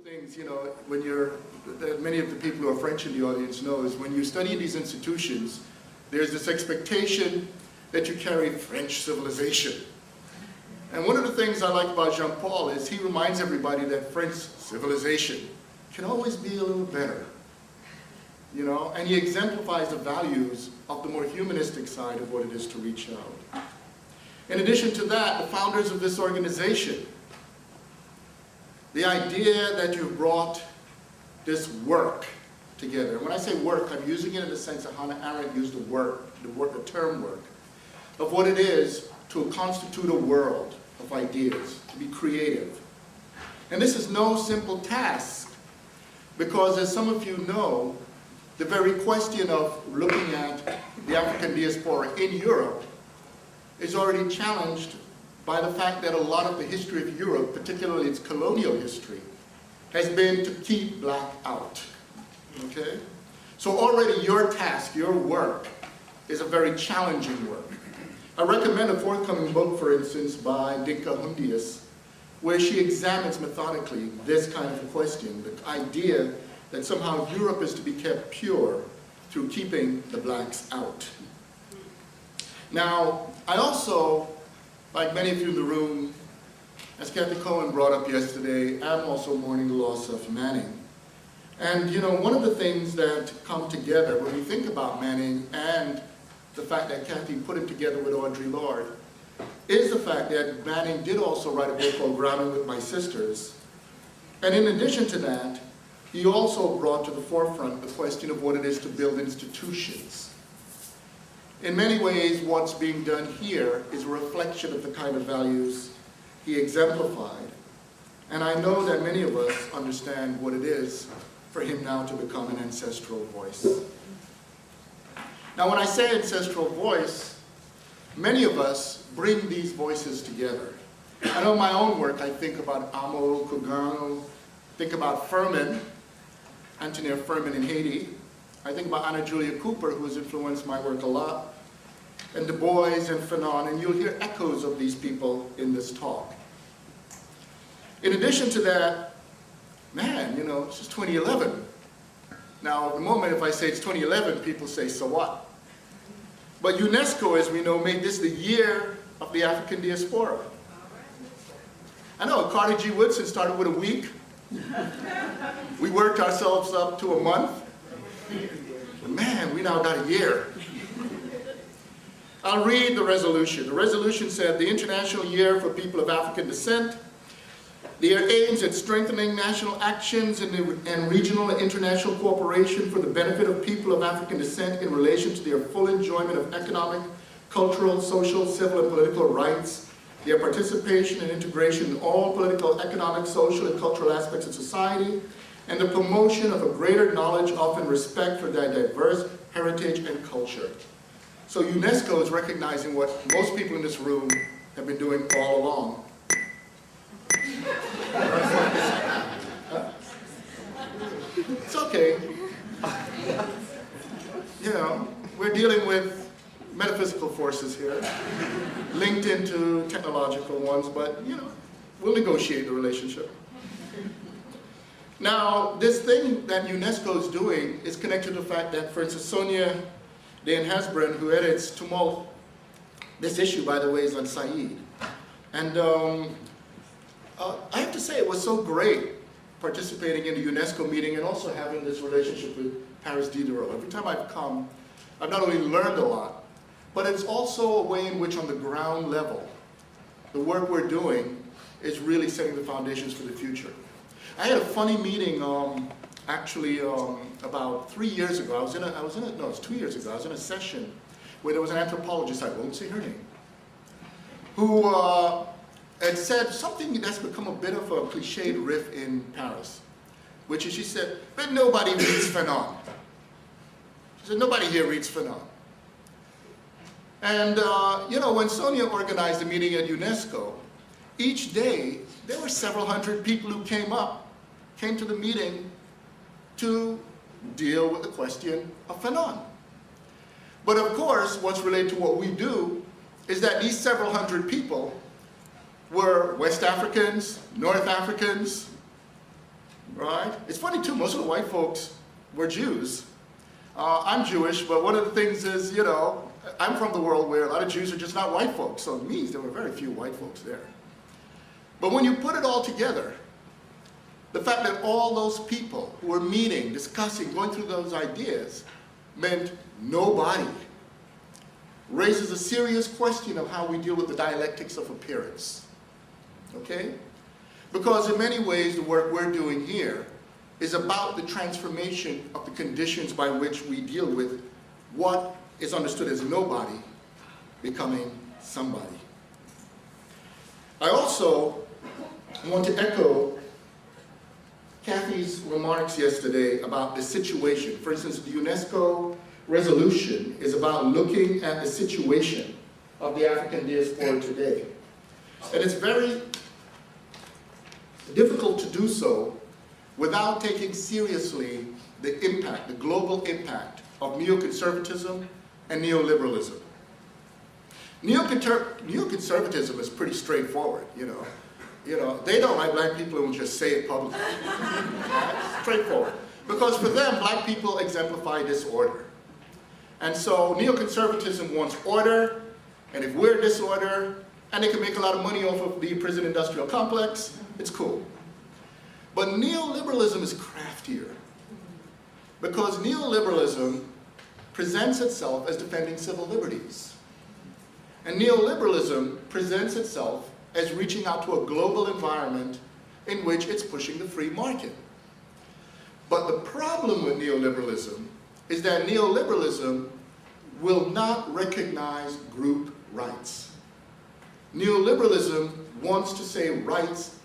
things, when that many of the people who are French in the audience know is when you study in these institutions, there's this expectation that you carry French civilization. And one of the things I like about Jean-Paul is he reminds everybody that French civilization can always be a little better. And he exemplifies the values of the more humanistic side of what it is to reach out. In addition to that, the founders of this organization, the idea that you've brought this work together. And when I say work, I'm using it in the sense that Hannah Arendt used the term work, of what it is to constitute a world of ideas, to be creative. And this is no simple task, because as some of you know, the very question of looking at the African diaspora in Europe is already challenged by the fact that a lot of the history of Europe, particularly its colonial history, has been to keep black out. Okay? So already your task, your work, is a very challenging work. I recommend a forthcoming book, for instance, by Dinka Hundius, where she examines methodically this kind of question, the idea that somehow Europe is to be kept pure through keeping the blacks out. Now, I also, like many of you in the room, as Kathy Cohen brought up yesterday, I'm also mourning the loss of Manning. And one of the things that come together when we think about Manning and the fact that Kathy put him together with Audre Lorde is the fact that Manning did also write a book called Grounding with My Sisters. And in addition to that, he also brought to the forefront the question of what it is to build institutions. In many ways, what's being done here is a reflection of the kind of values he exemplified. And I know that many of us understand what it is for him now to become an ancestral voice. Now, when I say ancestral voice, many of us bring these voices together. I know in my own work, I think about Amo Kugano, think about Furman, Antonia Furman in Haiti. I think about Anna Julia Cooper, who has influenced my work a lot, and Du Bois and Fanon, and you'll hear echoes of these people in this talk. In addition to that, man, it's just 2011. Now, at the moment, if I say it's 2011, people say, so what? But UNESCO, as we know, made this the year of the African diaspora. I know, Carter G. Woodson started with a week. We worked ourselves up to a month. But man, we now got a year. I'll read the resolution. The resolution said, the International Year for People of African Descent. The year aims at strengthening national actions and regional and international cooperation for the benefit of people of African descent in relation to their full enjoyment of economic, cultural, social, civil, and political rights, their participation and integration in all political, economic, social, and cultural aspects of society, and the promotion of a greater knowledge of and respect for their diverse heritage and culture. So UNESCO is recognizing what most people in this room have been doing all along. It's okay. We're dealing with metaphysical forces here, linked into technological ones, but we'll negotiate the relationship. Now, this thing that UNESCO is doing is connected to the fact that, for instance, Sonia Dan Hasbren, who edits Tumult, this issue, by the way, is on Said. And I have to say, it was so great participating in the UNESCO meeting and also having this relationship with Paris Diderot. Every time I've come, I've not only learned a lot, but it's also a way in which on the ground level, the work we're doing is really setting the foundations for the future. I had a funny meeting about 3 years ago. It's 2 years ago. I was in a session where there was an anthropologist, I won't say her name, who had said something that's become a bit of a cliched riff in Paris, which is she said, but nobody reads Fanon. She said, nobody here reads Fanon. And when Sonia organized a meeting at UNESCO, each day there were several hundred people who came to the meeting to deal with the question of Fanon. But of course, what's related to what we do is that these several hundred people were West Africans, North Africans, right? It's funny too, most of the white folks were Jews. I'm Jewish, but one of the things is, you know, I'm from the world where a lot of Jews are just not white folks, so it means there were very few white folks there. But when you put it all together, the fact that all those people who were meeting, discussing, going through those ideas meant nobody raises a serious question of how we deal with the dialectics of appearance. Okay? Because in many ways, the work we're doing here is about the transformation of the conditions by which we deal with what is understood as nobody becoming somebody. I also want to echo Kathy's remarks yesterday about the situation. For instance, the UNESCO resolution is about looking at the situation of the African diaspora today. And it's very difficult to do so without taking seriously the impact, the global impact of neoconservatism and neoliberalism. Neoconservatism is pretty straightforward, you know. They don't like black people who just say it publicly. Right? Straightforward. Because for them, black people exemplify disorder. And so neoconservatism wants order, and if we're disorder, and they can make a lot of money off of the prison industrial complex, it's cool. But neoliberalism is craftier, because neoliberalism presents itself as defending civil liberties. And neoliberalism presents itself as reaching out to a global environment in which it's pushing the free market. But the problem with neoliberalism is that neoliberalism will not recognize group rights. Neoliberalism wants to say rights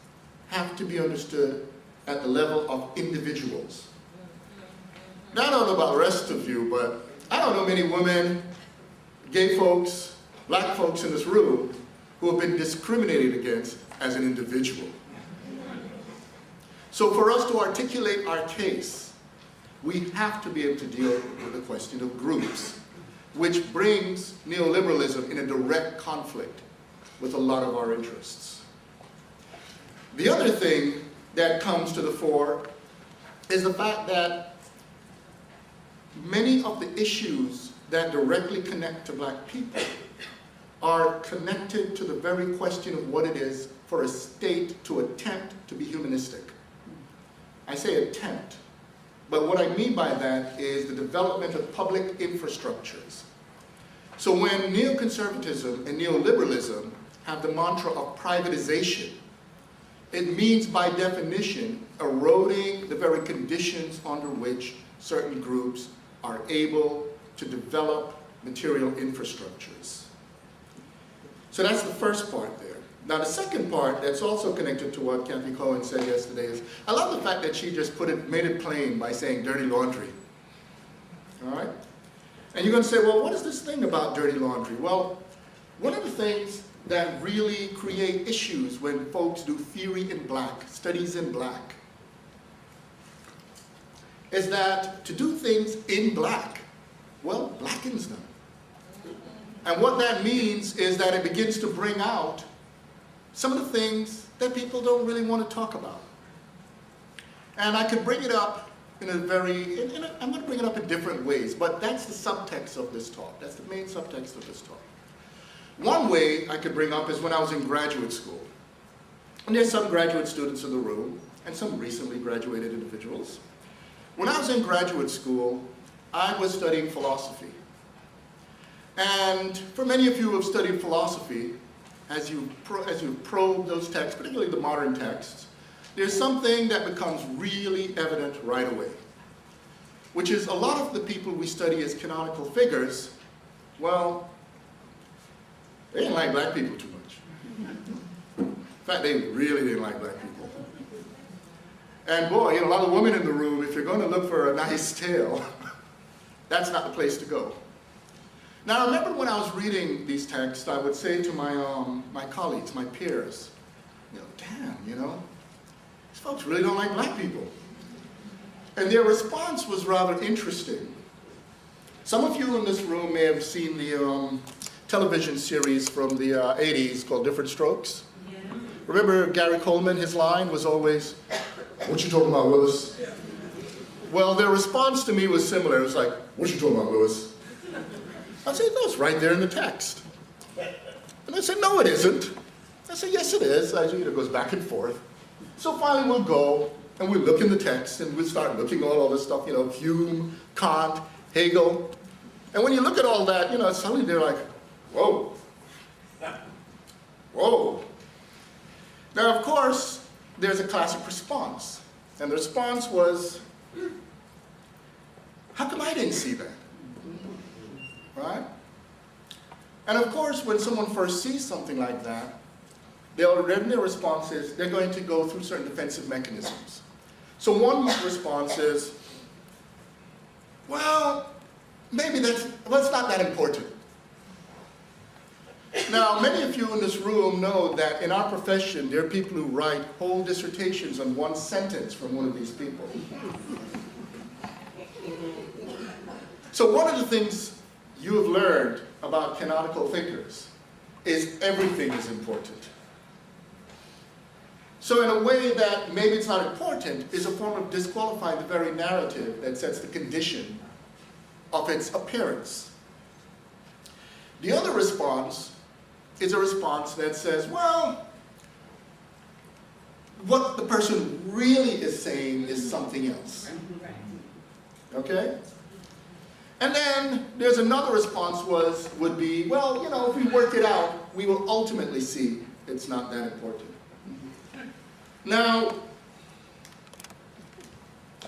have to be understood at the level of individuals. Now, I don't know about the rest of you, but I don't know many women, gay folks, black folks in this room who have been discriminated against as an individual. So for us to articulate our case, we have to be able to deal with the question of groups, which brings neoliberalism in a direct conflict with a lot of our interests. The other thing that comes to the fore is the fact that many of the issues that directly connect to black people are connected to the very question of what it is for a state to attempt to be humanistic. I say attempt, but what I mean by that is the development of public infrastructures. So when neoconservatism and neoliberalism have the mantra of privatization, it means by definition eroding the very conditions under which certain groups are able to develop material infrastructures. So that's the first part there. Now the second part that's also connected to what Kathy Cohen said yesterday is, I love the fact that she just made it plain by saying dirty laundry. All right? And you're going to say, well, what is this thing about dirty laundry? Well, one of the things that really create issues when folks do theory in black, studies in black, is that to do things in black, well, blackens them. And what that means is that it begins to bring out some of the things that people don't really want to talk about. And I could bring it up in a very, I'm going to bring it up in different ways, but that's the subtext of this talk. That's the main subtext of this talk. One way I could bring up is when I was in graduate school. And there's some graduate students in the room, and some recently graduated individuals. When I was in graduate school, I was studying philosophy. And for many of you who have studied philosophy, as you probe those texts, particularly the modern texts, there's something that becomes really evident right away, which is a lot of the people we study as canonical figures, well, they didn't like black people too much. In fact, they really didn't like black people. And boy, a lot of women in the room, if you're going to look for a nice tale, that's not the place to go. Now, I remember when I was reading these texts, I would say to my colleagues, my peers, damn, these folks really don't like black people. And their response was rather interesting. Some of you in this room may have seen the television series from the 80s called Different Strokes. Yeah. Remember Gary Coleman, his line was always, what you talking about, Willis? Well, their response to me was similar. It was like, what you talking about, Willis? I said, no, it's right there in the text. And they said, no, it isn't. I said, yes, it is. I said, it goes back and forth. So finally we'll go and we'll look in the text and we'll start looking at all this stuff, Hume, Kant, Hegel. And when you look at all that, suddenly they're like, whoa. Whoa. Now, of course, there's a classic response. And the response was, how come I didn't see that? Right? And of course, when someone first sees something like that, their response is they're going to go through certain defensive mechanisms. So one response is, well, maybe it's not that important. Now, many of you in this room know that in our profession, there are people who write whole dissertations on one sentence from one of these people. So one of the things you have learned about canonical thinkers is everything is important. So in a way that maybe it's not important is a form of disqualifying the very narrative that sets the condition of its appearance. The other response is a response that says, well, what the person really is saying is something else. Okay? And then there's another response would be, well, if we work it out, we will ultimately see it's not that important. Now,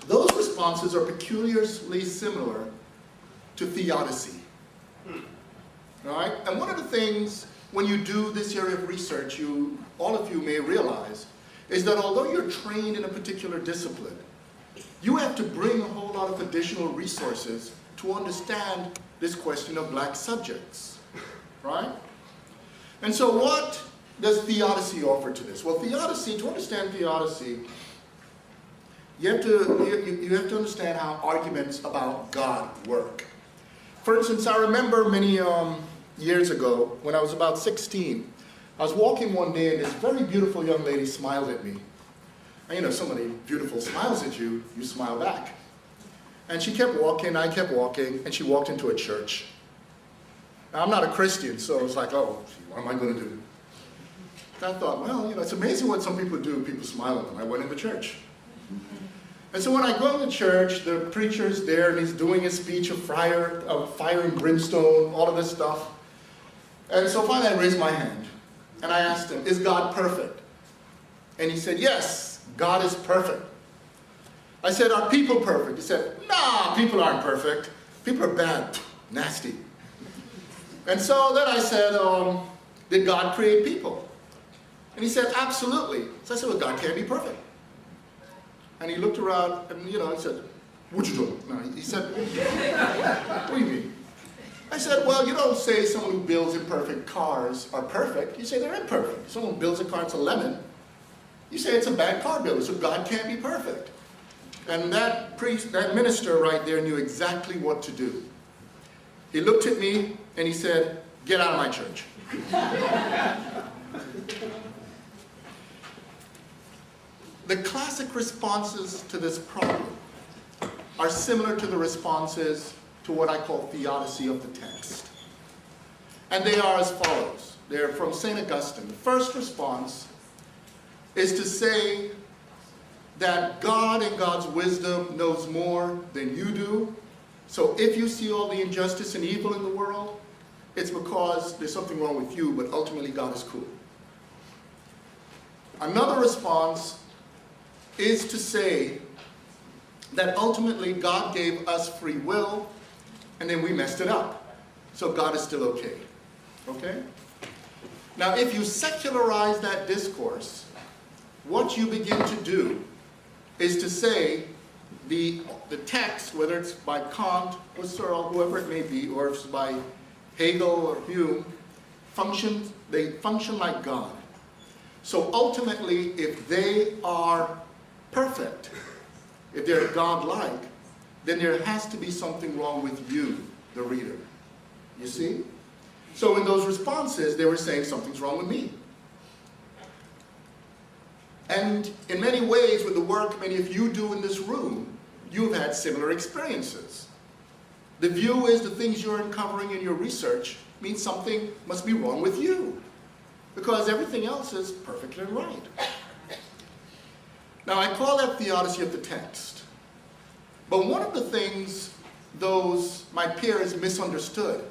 those responses are peculiarly similar to theodicy. All right? And one of the things, when you do this area of research, all of you may realize, is that although you're trained in a particular discipline, you have to bring a whole lot of additional resources to understand this question of black subjects. Right? And so what does theodicy offer to this? Well, theodicy, to understand theodicy, you have to understand how arguments about God work. For instance, I remember many years ago, when I was about 16, I was walking one day and this very beautiful young lady smiled at me. And somebody beautiful smiles at you, you smile back. And she kept walking, I kept walking, and she walked into a church. Now, I'm not a Christian, so I was like, oh, what am I going to do? I thought, well, it's amazing what some people do. People smile at them. I went into church. And so when I go into church, the preacher's there, and he's doing a speech of fire and brimstone, all of this stuff. And so finally I raised my hand, and I asked him, is God perfect? And he said, yes, God is perfect. I said, are people perfect? He said, nah, people aren't perfect. People are bad, nasty. And so then I said, did God create people? And he said, absolutely. So I said, well, God can't be perfect. And he looked around and, he said, what you doing? No, he said, what do you mean? I said, well, you don't say someone who builds imperfect cars are perfect. You say they're imperfect. Someone who builds a car, it's a lemon. You say it's a bad car builder, so God can't be perfect. And that minister right there knew exactly what to do. He looked at me and he said, get out of my church. The classic responses to this problem are similar to the responses to what I call theodicy of the text. And they are as follows. They're from St. Augustine. The first response is to say that God in God's wisdom knows more than you do. So if you see all the injustice and evil in the world, it's because there's something wrong with you, but ultimately God is cool. Another response is to say that ultimately God gave us free will, and then we messed it up. So God is still okay. Okay? Now, if you secularize that discourse, what you begin to do is to say the text, whether it's by Kant or Searle, whoever it may be, or if it's by Hegel or Hume, they function like God. So ultimately, if they are perfect, if they're God-like, then there has to be something wrong with you, the reader. You see? So in those responses, they were saying something's wrong with me. And in many ways, with the work many of you do in this room, you've had similar experiences. The view is the things you're uncovering in your research means something must be wrong with you, because everything else is perfectly right. Now, I call that theodicy of the text. But one of the things my peers misunderstood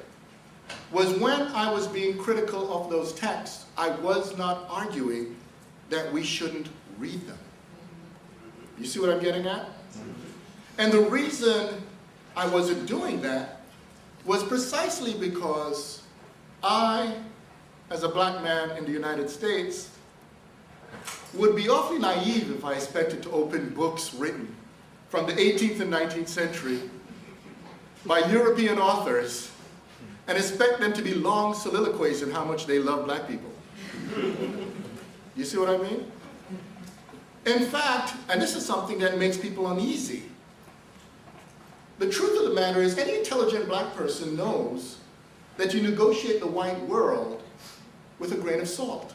was when I was being critical of those texts, I was not arguing that we shouldn't read them. You see what I'm getting at? And the reason I wasn't doing that was precisely because I, as a black man in the United States, would be awfully naive if I expected to open books written from the 18th and 19th century by European authors and expect them to be long soliloquies on how much they love black people. You see what I mean? In fact, and this is something that makes people uneasy, the truth of the matter is any intelligent black person knows that you negotiate the white world with a grain of salt.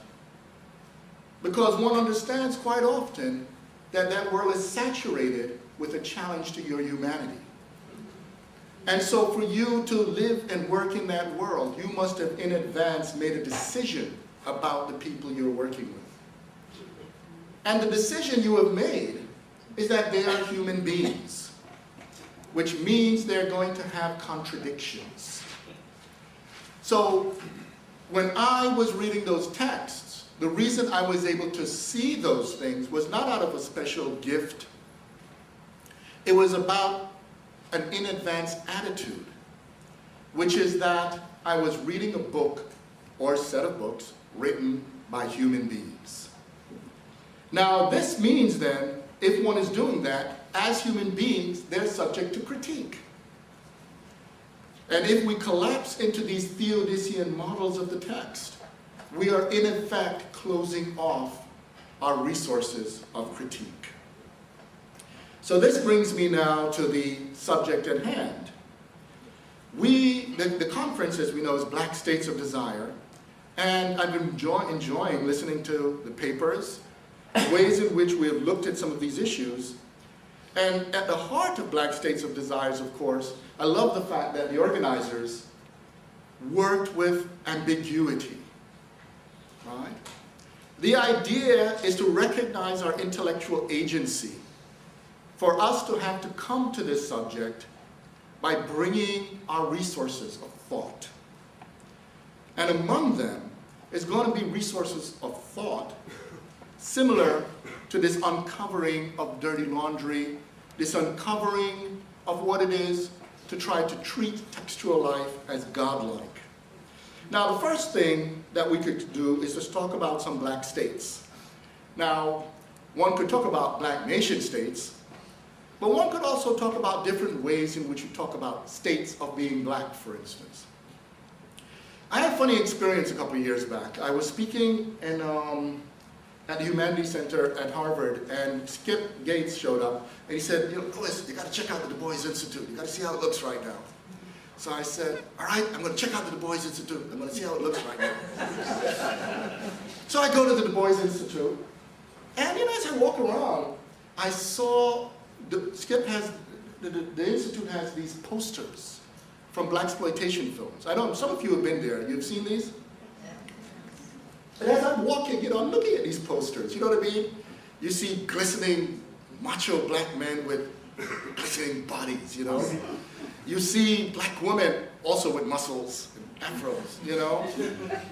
Because one understands quite often that that world is saturated with a challenge to your humanity. And so for you to live and work in that world, you must have in advance made a decision about the people you're working with. And the decision you have made is that they are human beings, which means they're going to have contradictions. So when I was reading those texts, the reason I was able to see those things was not out of a special gift. It was about an in advance attitude, which is that I was reading a book or a set of books written by human beings. Now, this means then, if one is doing that, as human beings, they're subject to critique. And if we collapse into these Theodician models of the text, we are in effect closing off our resources of critique. So this brings me now to the subject at hand. The conference, as we know, is Black States of Desire, and I've been enjoying listening to the papers, the ways in which we have looked at some of these issues. And at the heart of Black States of Desires, of course, I love the fact that the organizers worked with ambiguity, right? The idea is to recognize our intellectual agency, for us to have to come to this subject by bringing our resources of thought. And among them is going to be resources of thought similar to this uncovering of dirty laundry, this uncovering of what it is to try to treat textual life as godlike. Now, the first thing that we could do is just talk about some black states. Now, one could talk about black nation states, but one could also talk about different ways in which you talk about states of being black, for instance. I had a funny experience a couple of years back. I was speaking at the Humanities Center at Harvard, and Skip Gates showed up, and he said, Lewis, you got to check out the Du Bois Institute. You got to see how it looks right now. So I said, all right, I'm going to check out the Du Bois Institute. I'm going to see how it looks right now. So I go to the Du Bois Institute, and as I walk around, I saw the Institute has these posters from blaxploitation films. I know some of you have been there. You've seen these? And as I'm walking, I'm looking at these posters. You know what I mean? You see glistening macho black men with glistening bodies, You see black women also with muscles and afros,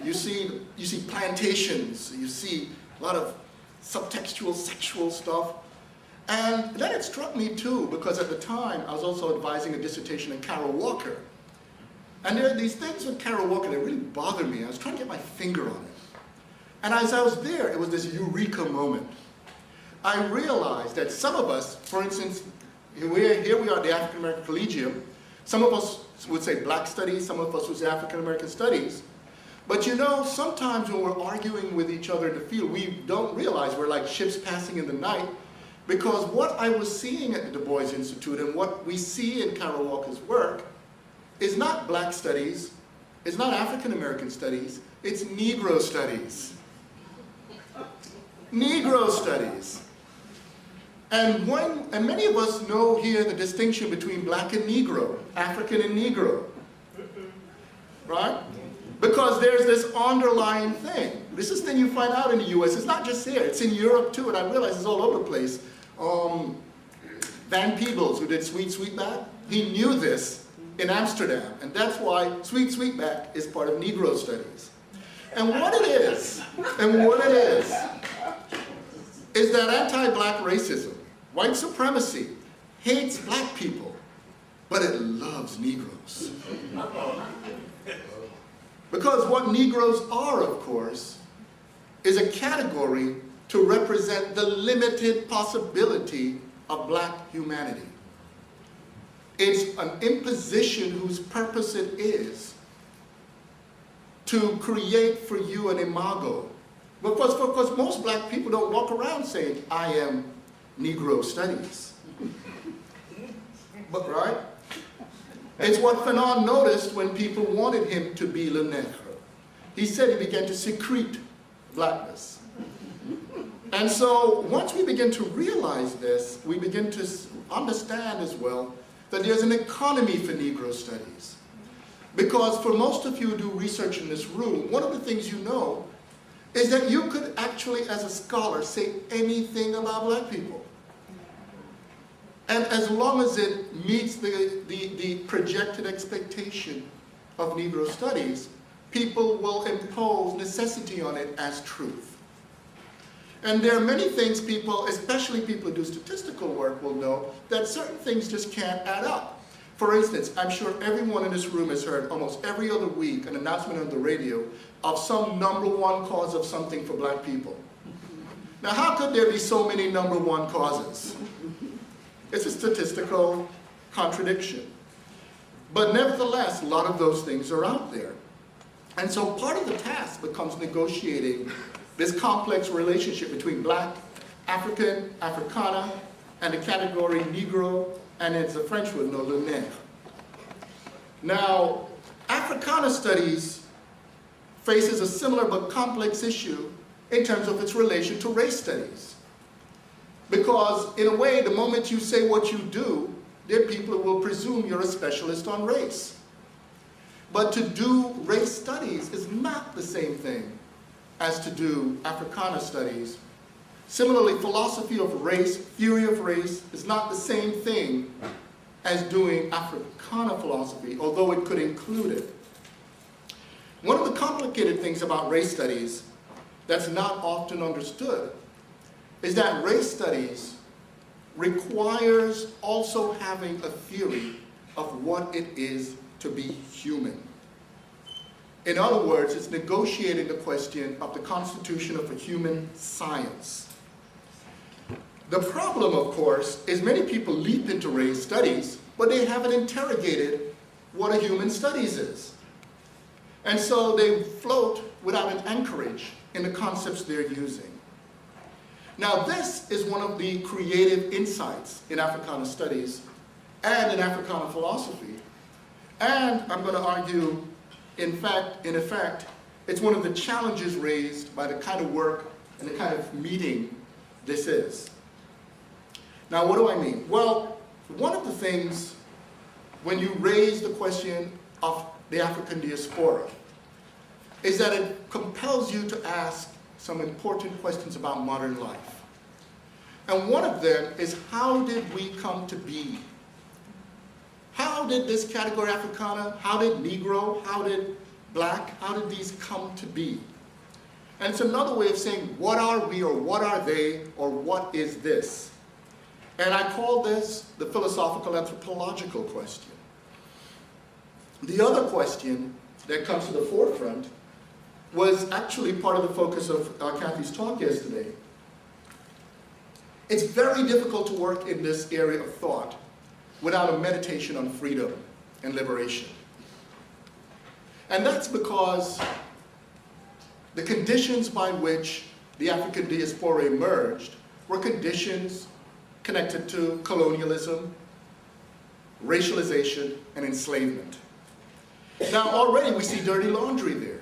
You see plantations. You see a lot of subtextual, sexual stuff. And then it struck me too, because at the time I was also advising a dissertation on Carol Walker. And there are these things with Carol Walker that really bothered me. I was trying to get my finger on it. And as I was there, it was this eureka moment. I realized that some of us, for instance, here we are at the African American Collegium. Some of us would say black studies, some of us would say African American studies. But sometimes when we're arguing with each other in the field, we don't realize we're like ships passing in the night, because what I was seeing at the Du Bois Institute and what we see in Carol Walker's work is not black studies, it's not African American studies, it's Negro studies. Negro studies. And many of us know here the distinction between black and Negro, African and Negro, right? Because there's this underlying thing. This is the thing you find out in the US. It's not just here, it's in Europe too, and I realize it's all over the place. Van Peebles, who did Sweet Sweetback, he knew this in Amsterdam, and that's why Sweet Sweetback is part of Negro studies. And what it is that anti-black racism, white supremacy, hates black people, but it loves Negroes. Because what Negroes are, of course, is a category to represent the limited possibility of black humanity. It's an imposition whose purpose it is to create for you an imago. Because most black people don't walk around saying, I am Negro studies. But right? It's what Fanon noticed when people wanted him to be le nègre. He said he began to secrete blackness. And so once we begin to realize this, we begin to understand as well that there's an economy for Negro studies. Because for most of you who do research in this room, one of the things you know is that you could actually, as a scholar, say anything about black people. And as long as it meets the projected expectation of Negro studies, people will impose necessity on it as truth. And there are many things people, especially people who do statistical work, will know that certain things just can't add up. For instance, I'm sure everyone in this room has heard almost every other week an announcement on the radio of some #1 cause of something for black people. Now, how could there be so many #1 causes? It's a statistical contradiction. But nevertheless, a lot of those things are out there. And so part of the task becomes negotiating this complex relationship between black, African, Africana, and the category Negro, and as the French would know, le nègre. Now, Africana studies faces a similar but complex issue in terms of its relation to race studies. Because in a way, the moment you say what you do, there are people who will presume you're a specialist on race. But to do race studies is not the same thing as to do Africana studies. Similarly, philosophy of race, theory of race, is not the same thing as doing Africana philosophy, although it could include it. One of the complicated things about race studies that's not often understood is that race studies requires also having a theory of what it is to be human. In other words, it's negotiating the question of the constitution of a human science. The problem, of course, is many people leap into race studies, but they haven't interrogated what a human studies is. And so they float without an anchorage in the concepts they're using. Now, this is one of the creative insights in Africana studies and in Africana philosophy. And I'm going to argue, in effect, it's one of the challenges raised by the kind of work and the kind of meeting this is. Now, what do I mean? Well, one of the things when you raise the question of the African diaspora is that it compels you to ask some important questions about modern life. And one of them is, how did we come to be? How did this category Africana, how did Negro, how did black, how did these come to be? And it's another way of saying, what are we, or what are they, or what is this? And I call this the philosophical anthropological question. The other question that comes to the forefront was actually part of the focus of Kathy's talk yesterday. It's very difficult to work in this area of thought without a meditation on freedom and liberation. And that's because the conditions by which the African diaspora emerged were conditions connected to colonialism, racialization, and enslavement. Now already we see dirty laundry there,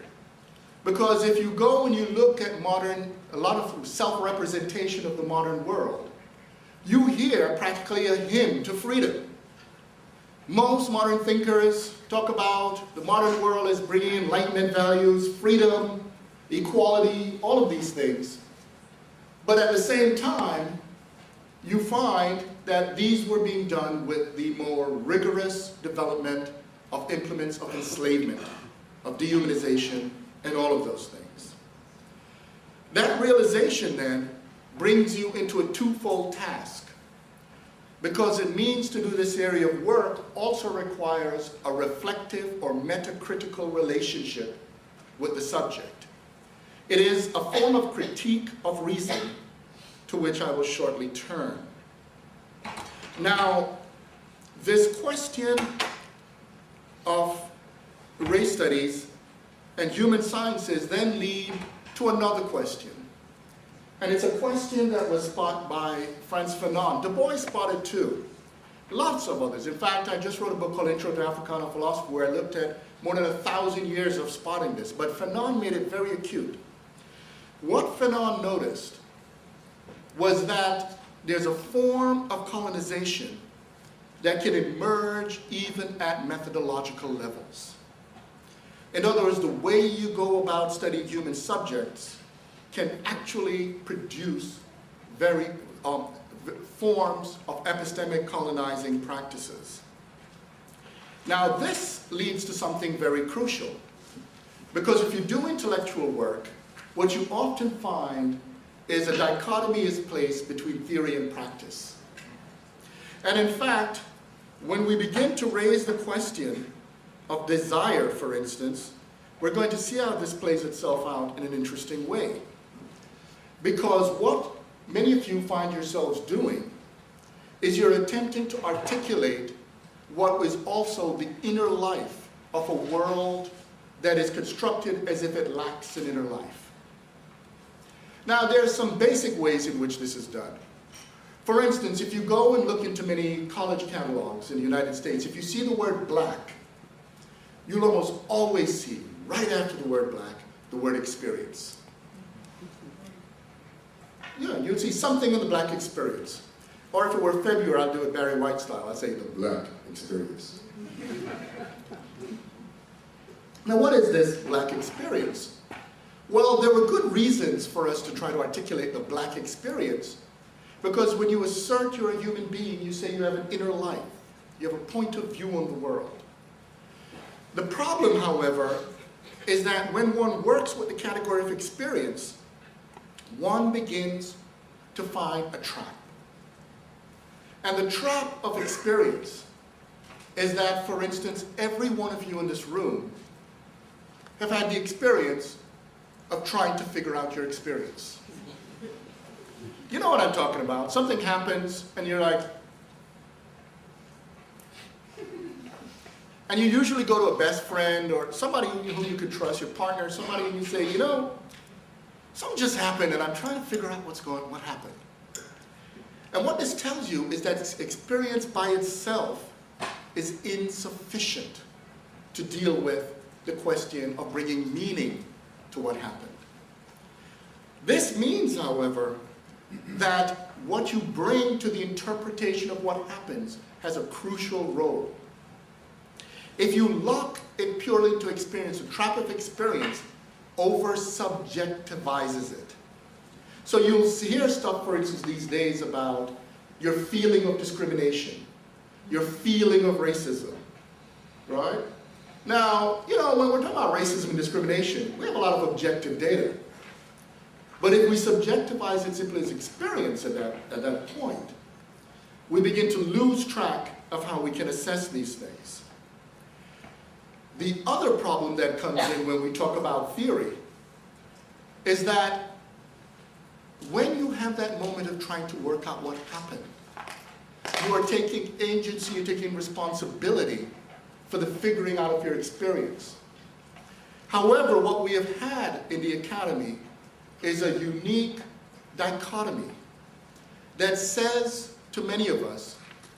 Because if you go and you look at a lot of self-representation of the modern world, you hear practically a hymn to freedom. Most modern thinkers talk about the modern world as bringing Enlightenment values, freedom, equality, all of these things. But at the same time, you find that these were being done with the more rigorous development of implements of enslavement, of dehumanization, and all of those things. That realization then brings you into a twofold task, because it means to do this area of work also requires a reflective or metacritical relationship with the subject. It is a form of critique of reason to which I will shortly turn. Now, this question of race studies and human sciences then lead to another question. And it's a question that was spotted by Frantz Fanon. Du Bois spotted too. Lots of others. In fact, I just wrote a book called Intro to Africana Philosophy where I looked at more than 1,000 years of spotting this. But Fanon made it very acute. What Fanon noticed was that there's a form of colonization that can emerge even at methodological levels. In other words, the way you go about studying human subjects can actually produce forms of epistemic colonizing practices. Now this leads to something very crucial, because if you do intellectual work, what you often find is a dichotomy is placed between theory and practice. And in fact, when we begin to raise the question of desire, for instance, we're going to see how this plays itself out in an interesting way. Because what many of you find yourselves doing is you're attempting to articulate what is also the inner life of a world that is constructed as if it lacks an inner life. Now, there are some basic ways in which this is done. For instance, if you go and look into many college catalogs in the United States, if you see the word black, you'll almost always see, right after the word black, the word experience. Yeah, you'd see something in the black experience. Or if it were February, I'd do it Barry White style. I'd say the black experience. Now, what is this black experience? Well, there were good reasons for us to try to articulate the black experience, because when you assert you're a human being, you say you have an inner life. You have a point of view on the world. The problem, however, is that when one works with the category of experience, one begins to find a trap. And the trap of experience is that, for instance, every one of you in this room have had the experience of trying to figure out your experience. You know what I'm talking about. Something happens and you're like, and you usually go to a best friend or somebody who you could trust, your partner, somebody, and you say, you know, something just happened and I'm trying to figure out what happened. And what this tells you is that experience by itself is insufficient to deal with the question of bringing meaning to what happened. This means, however, that what you bring to the interpretation of what happens has a crucial role. If you lock it purely into experience, the trap of experience over-subjectivizes it. So you'll hear stuff, for instance, these days about your feeling of discrimination, your feeling of racism, right? Now, you know, when we're talking about racism and discrimination, we have a lot of objective data. But if we subjectivize it simply as experience at that point, we begin to lose track of how we can assess these things. The other problem that comes in when we talk about theory is that when you have that moment of trying to work out what happened, you are taking agency, you're taking responsibility for the figuring out of your experience. However, what we have had in the academy is a unique dichotomy that says to many of us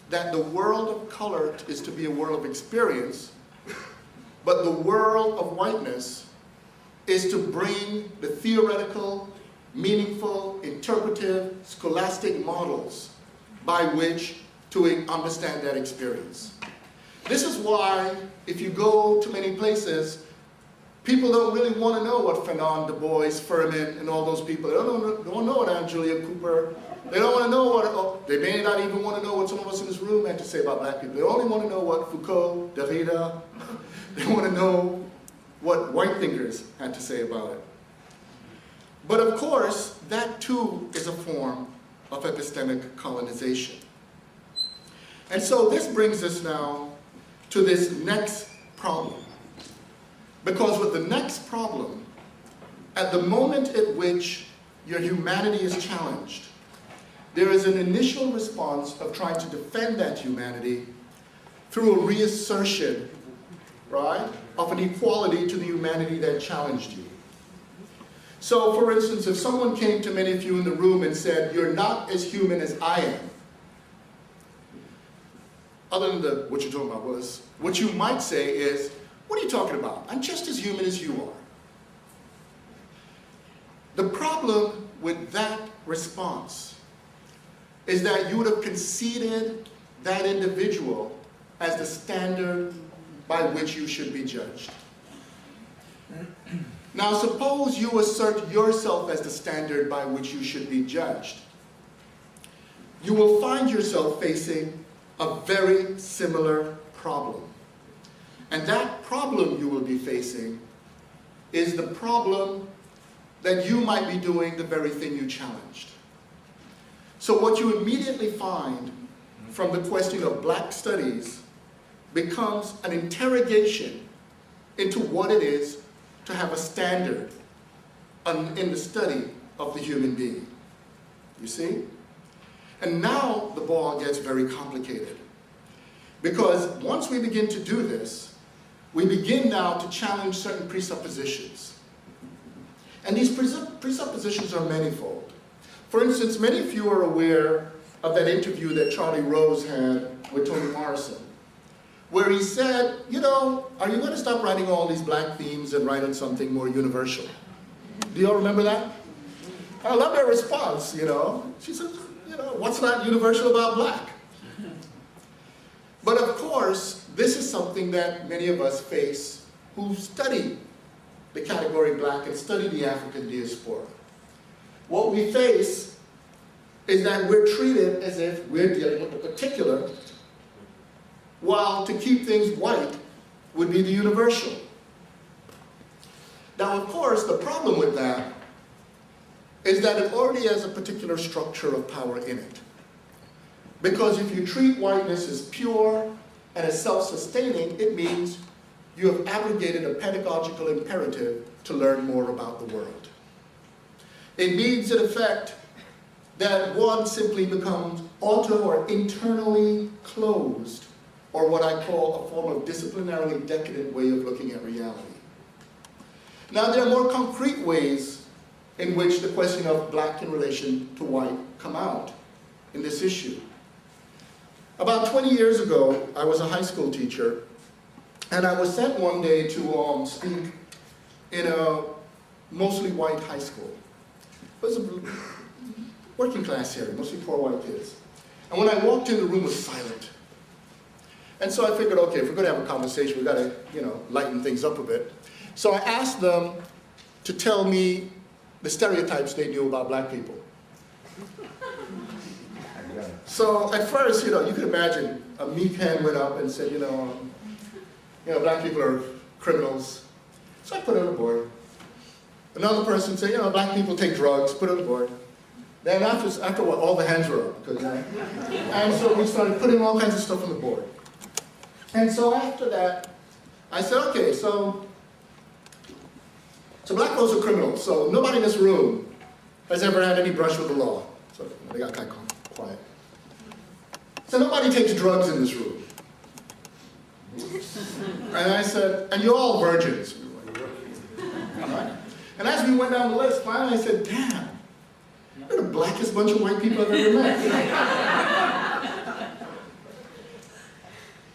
that the world of color is to be a world of experience, but the world of whiteness is to bring the theoretical, meaningful, interpretive, scholastic models by which to understand that experience. This is why, if you go to many places, people don't really want to know what Fanon, Du Bois, Furman, and all those people, they don't know what Aunt Julia Cooper, they don't want to know what, they may not even want to know what some of us in this room had to say about black people. They only want to know what Foucault, Derrida, they want to know what white thinkers had to say about it. But of course, that too is a form of epistemic colonization. And so this brings us now to this next problem. Because with the next problem, at the moment at which your humanity is challenged, there is an initial response of trying to defend that humanity through a reassertion, right, of an equality to the humanity that challenged you. So, for instance, if someone came to many of you in the room and said, "You're not as human as I am," other than what you're talking about was, what you might say is, "What are you talking about? I'm just as human as you are." The problem with that response is that you would have conceded that individual as the standard by which you should be judged. Now suppose you assert yourself as the standard by which you should be judged. You will find yourself facing a very similar problem. And that problem you will be facing is the problem that you might be doing the very thing you challenged. So what you immediately find from the question of black studies becomes an interrogation into what it is to have a standard in the study of the human being. You see? And now the ball gets very complicated. Because once we begin to do this, we begin now to challenge certain presuppositions. And these presuppositions are manifold. For instance, many of you are aware of that interview that Charlie Rose had with Toni Morrison, where he said, "You know, are you going to stop writing all these black themes and write on something more universal?" Do you all remember that? I love her response, you know. She said, "You know, what's not universal about black?" But of course, this is something that many of us face who study the category black and study the African diaspora. What we face is that we're treated as if we're dealing with a particular, while to keep things white would be the universal. Now, of course, the problem with that is that it already has a particular structure of power in it. Because if you treat whiteness as pure and as self-sustaining, it means you have abrogated a pedagogical imperative to learn more about the world. It means, in effect, that one simply becomes auto or internally closed, or what I call a form of disciplinarily decadent way of looking at reality. Now, there are more concrete ways in which the question of black in relation to white come out in this issue. About 20 years ago, I was a high school teacher, and I was sent one day to speak in a mostly white high school. It was a working class area, mostly poor white kids. And when I walked in, the room was silent. And so I figured, okay, if we're going to have a conversation, we've got to, lighten things up a bit. So I asked them to tell me the stereotypes they knew about black people. So at first, you could imagine a meek hand went up and said, black people are criminals. So I put it on the board. Another person said, black people take drugs, put it on the board. Then after a while, all the hands were up. And so we started putting all kinds of stuff on the board. And so after that, I said, okay, so black folks are criminals. So nobody in this room has ever had any brush with the law. So they got kind of quiet. So nobody takes drugs in this room. And I said, and you're all virgins. All right. And as we went down the list, finally I said, damn, you're the blackest bunch of white people I've ever met.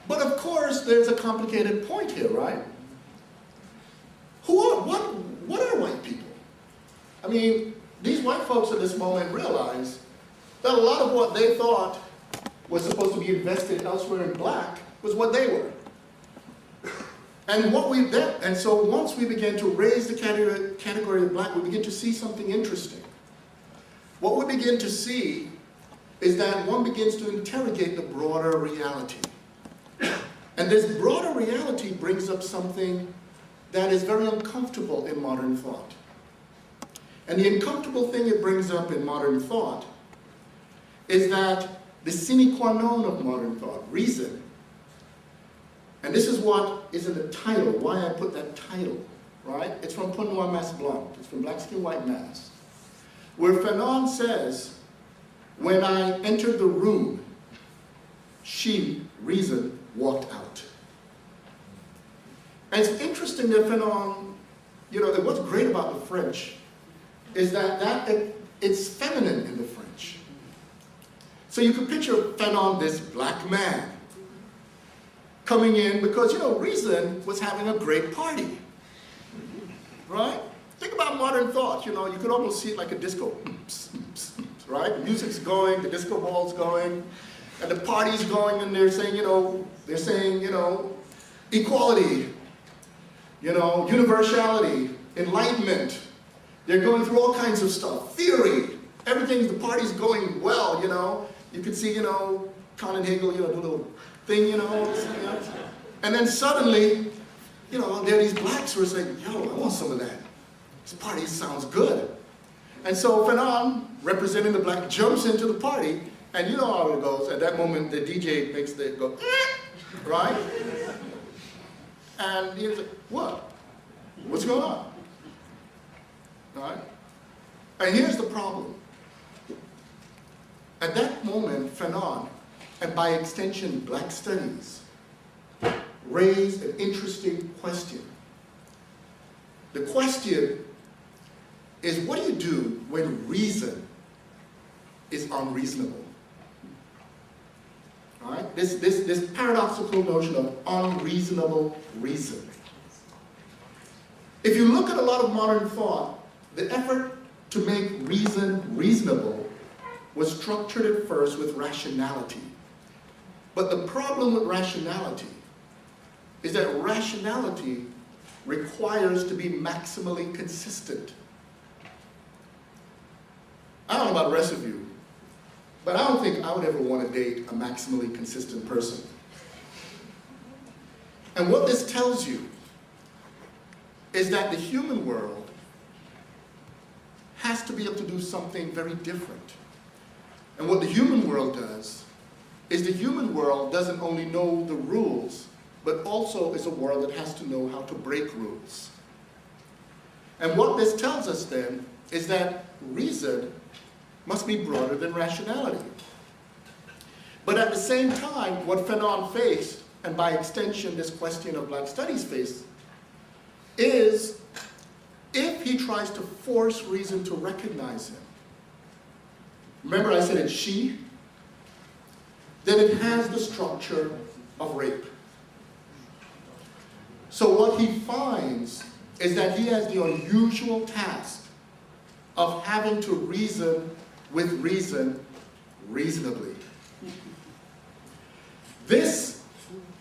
But of course, there's a complicated point here, right? what are white people? I mean, these white folks at this moment realize that a lot of what they thought was supposed to be invested elsewhere in black was what they were. And so once we began to raise the category of black, we begin to see something interesting. What we begin to see is that one begins to interrogate the broader reality. And this broader reality brings up something that is very uncomfortable in modern thought. And the uncomfortable thing it brings up in modern thought is that the sine qua non of modern thought, reason, and this is what is in the title, why I put that title, right? It's from Pour Noir Masse Blanc, it's from Black Skin, White Mass, where Fanon says, when I entered the room, she, reason, walked out. And it's interesting that Fanon, what's great about the French is that it's feminine in the French. So you could picture Fanon, this black man, coming in because, reason was having a great party, right? Think about modern thought, you could almost see it like a disco, right? The music's going, the disco ball's going, and the party's going, and they're saying, equality, universality, enlightenment. They're going through all kinds of stuff, theory, everything, the party's going well, You could see, Kant and Hegel, the little thing, And then suddenly, there are these blacks who are saying, yo, I want some of that. This party sounds good. And so Fanon, representing the black, jumps into the party, and you know how it goes. At that moment, the DJ makes it go, right? And he's like, what? What's going on? Right? And here's the problem. At that moment, Fanon, and by extension, black studies, raised an interesting question. The question is, what do you do when reason is unreasonable? All right? This paradoxical notion of unreasonable reason. If you look at a lot of modern thought, the effort to make reason reasonable was structured at first with rationality. But the problem with rationality is that rationality requires to be maximally consistent. I don't know about the rest of you, but I don't think I would ever want to date a maximally consistent person. And what this tells you is that the human world has to be able to do something very different. And what the human world does is the human world doesn't only know the rules, but also is a world that has to know how to break rules. And what this tells us then is that reason must be broader than rationality. But at the same time, what Fanon faced, and by extension this question of black studies faced, is if he tries to force reason to recognize him. Remember I said it's she? Then it has the structure of rape. So what he finds is that he has the unusual task of having to reason with reason reasonably. This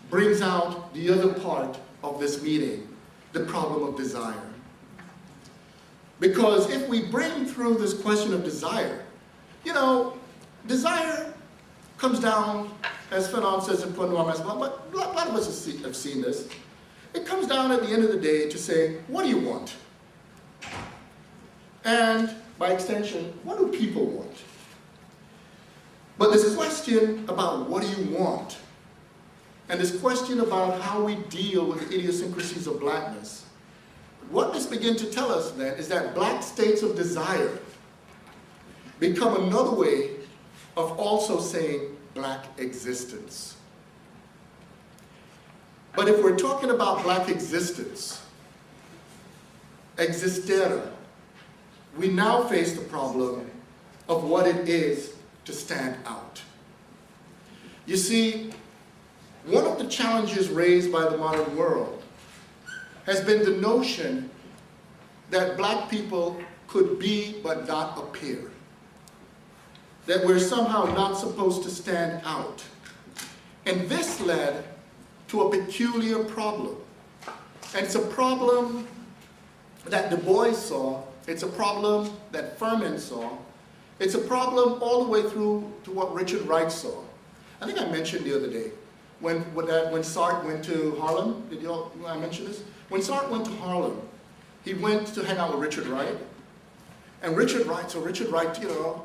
brings out the other part of this meeting, the problem of desire. Because if we bring through this question of desire, desire comes down, as Fanon says in Pour Noir Masse Blanc, but a lot of us have seen this. It comes down at the end of the day to say, what do you want? And by extension, what do people want? But this question about what do you want, and this question about how we deal with the idiosyncrasies of blackness, what this begins to tell us then is that black states of desire become another way of also saying black existence. But if we're talking about black existence, existere, we now face the problem of what it is to stand out. You see, one of the challenges raised by the modern world has been the notion that black people could be but not appear. That we're somehow not supposed to stand out. And this led to a peculiar problem. And it's a problem that Du Bois saw, it's a problem that Furman saw, it's a problem all the way through to what Richard Wright saw. I think I mentioned the other day, when Sartre went to Harlem, I mention this? When Sartre went to Harlem, he went to hang out with Richard Wright. And Richard Wright,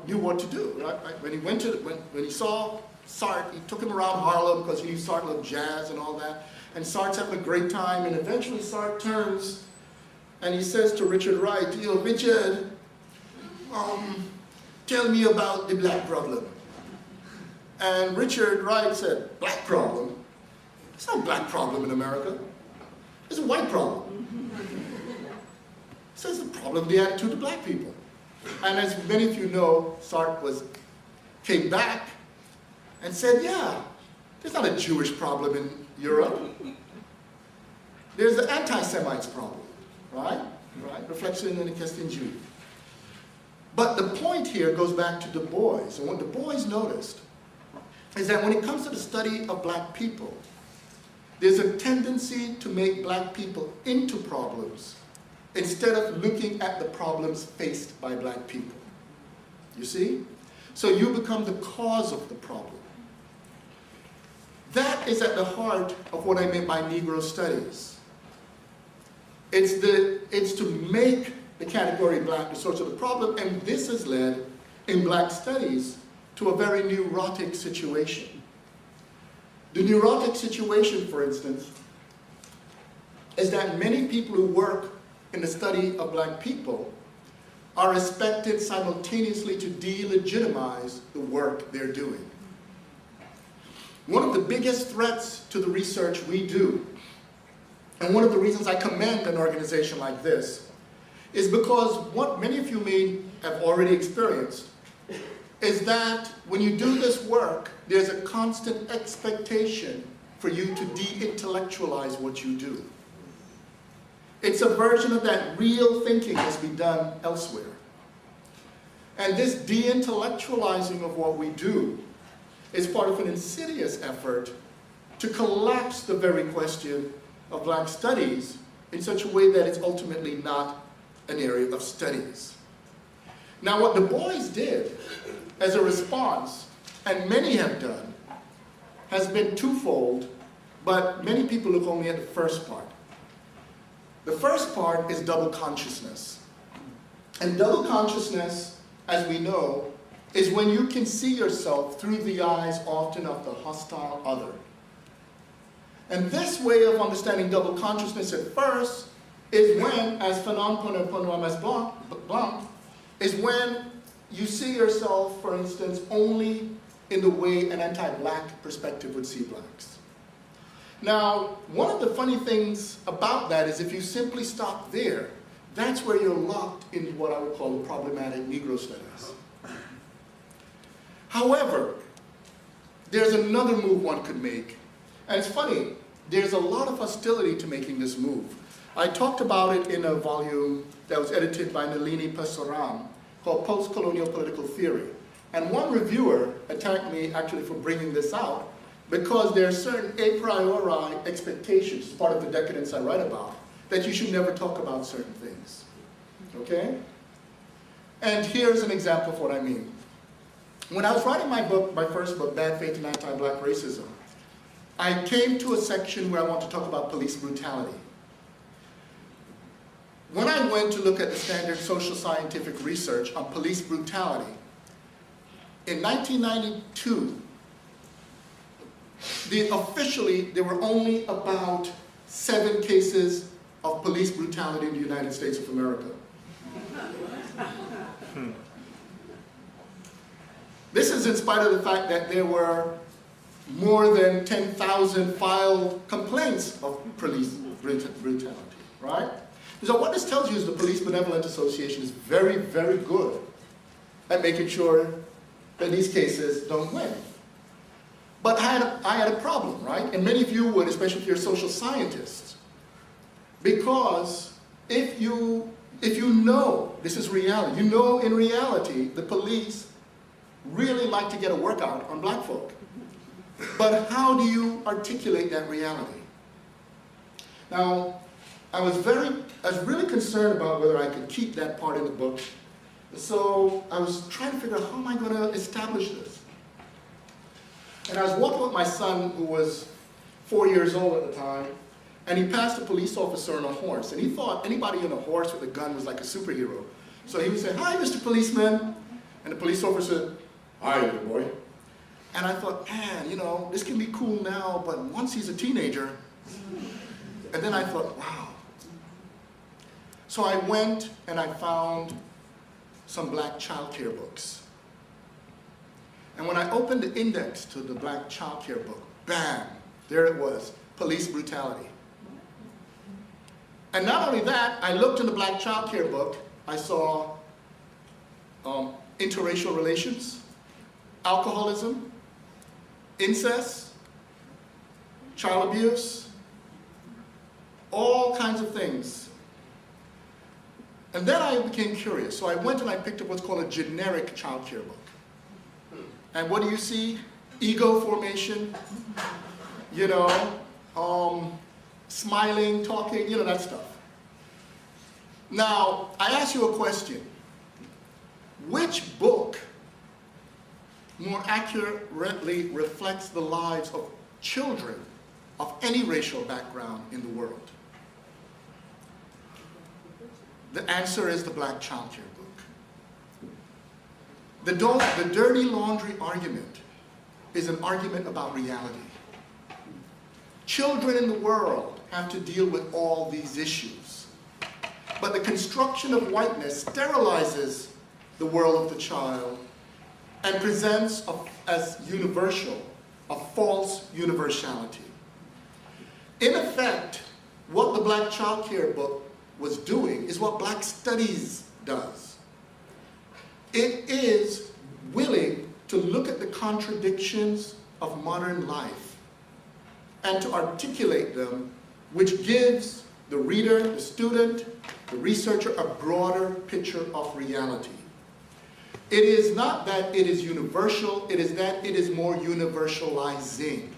knew what to do, right? When he saw Sartre, he took him around Harlem because he knew Sartre loved jazz and all that. And Sartre's having a great time, and eventually Sartre turns and he says to Richard Wright, Richard, tell me about the black problem. And Richard Wright said, black problem? There's no black problem in America. It's a white problem. He says the problem of the attitude of black people. And as many of you know, Sartre came back and said, yeah, there's not a Jewish problem in Europe. There's the anti-Semites problem, right? Reflection in the question Jude. But the point here goes back to Du Bois. And what Du Bois noticed is that when it comes to the study of black people, there's a tendency to make black people into problems instead of looking at the problems faced by black people. You see? So you become the cause of the problem. That is at the heart of what I meant by Negro studies. It's to make the category black the source of the problem, and this has led, in black studies, to a very neurotic situation. The neurotic situation, for instance, is that many people who work in the study of black people are expected simultaneously to delegitimize the work they're doing. One of the biggest threats to the research we do, and one of the reasons I commend an organization like this, is because what many of you may have already experienced is that when you do this work, there's a constant expectation for you to de-intellectualize what you do. It's a version of that real thinking must be done elsewhere. And this de-intellectualizing of what we do is part of an insidious effort to collapse the very question of black studies in such a way that it's ultimately not an area of studies. Now what Du Bois did as a response, and many have done, has been twofold, but many people look only at the first part. The first part is double consciousness. And double consciousness, as we know, is when you can see yourself through the eyes often of the hostile other. And this way of understanding double consciousness at first is when, as Fanon Blanc, is when you see yourself, for instance, only in the way an anti-black perspective would see blacks. Now, one of the funny things about that is if you simply stop there, that's where you're locked in what I would call problematic Negro studies. However, there's another move one could make. And it's funny, there's a lot of hostility to making this move. I talked about it in a volume that was edited by Nalini Pasaram called Post-Colonial Political Theory. And one reviewer attacked me actually for bringing this out because there are certain a priori expectations, part of the decadence I write about, that you should never talk about certain things. Okay? And here's an example of what I mean. When I was writing my first book, Bad Faith and Anti-Black Racism, I came to a section where I want to talk about police brutality. When I went to look at the standard social scientific research on police brutality, in 1992, officially there were only about 7 cases of police brutality in the United States of America. This is in spite of the fact that there were more than 10,000 filed complaints of police brutality, right? So what this tells you is the Police Benevolent Association is very, very good at making sure that these cases don't win. But I had a problem, right? And many of you would, especially if you're social scientists, because if you if you know this is reality, you know in reality the police really like to get a workout on black folk. But how do you articulate that reality? Now, I was really concerned about whether I could keep that part in the book. So I was trying to figure out, how am I going to establish this? And I was walking with my son, who was 4 years old at the time, and he passed a police officer on a horse. And he thought anybody on a horse with a gun was like a superhero. So he would say, "Hi, Mr. Policeman." And the police officer said, "Hi, little boy." And I thought, man, you know, this can be cool now, but once he's a teenager. And then I thought, wow. So I went and I found some black child care books. And when I opened the index to the black child care book, bam, there it was, police brutality. And not only that, I looked in the black child care book, I saw interracial relations, alcoholism, incest, child abuse, all kinds of things. And then I became curious, so I went and I picked up what's called a generic child care book. And what do you see? Ego formation, you know, smiling, talking, you know, that stuff. Now, I ask you a question. Which book more accurately reflects the lives of children of any racial background in the world? The answer is the black child care book. The dirty laundry argument is an argument about reality. Children in the world have to deal with all these issues. But the construction of whiteness sterilizes the world of the child and presents as universal, a false universality. In effect, what the black child care book was doing is what black studies does. It is willing to look at the contradictions of modern life and to articulate them, which gives the reader, the student, the researcher a broader picture of reality. It is not that it is universal, it is that it is more universalizing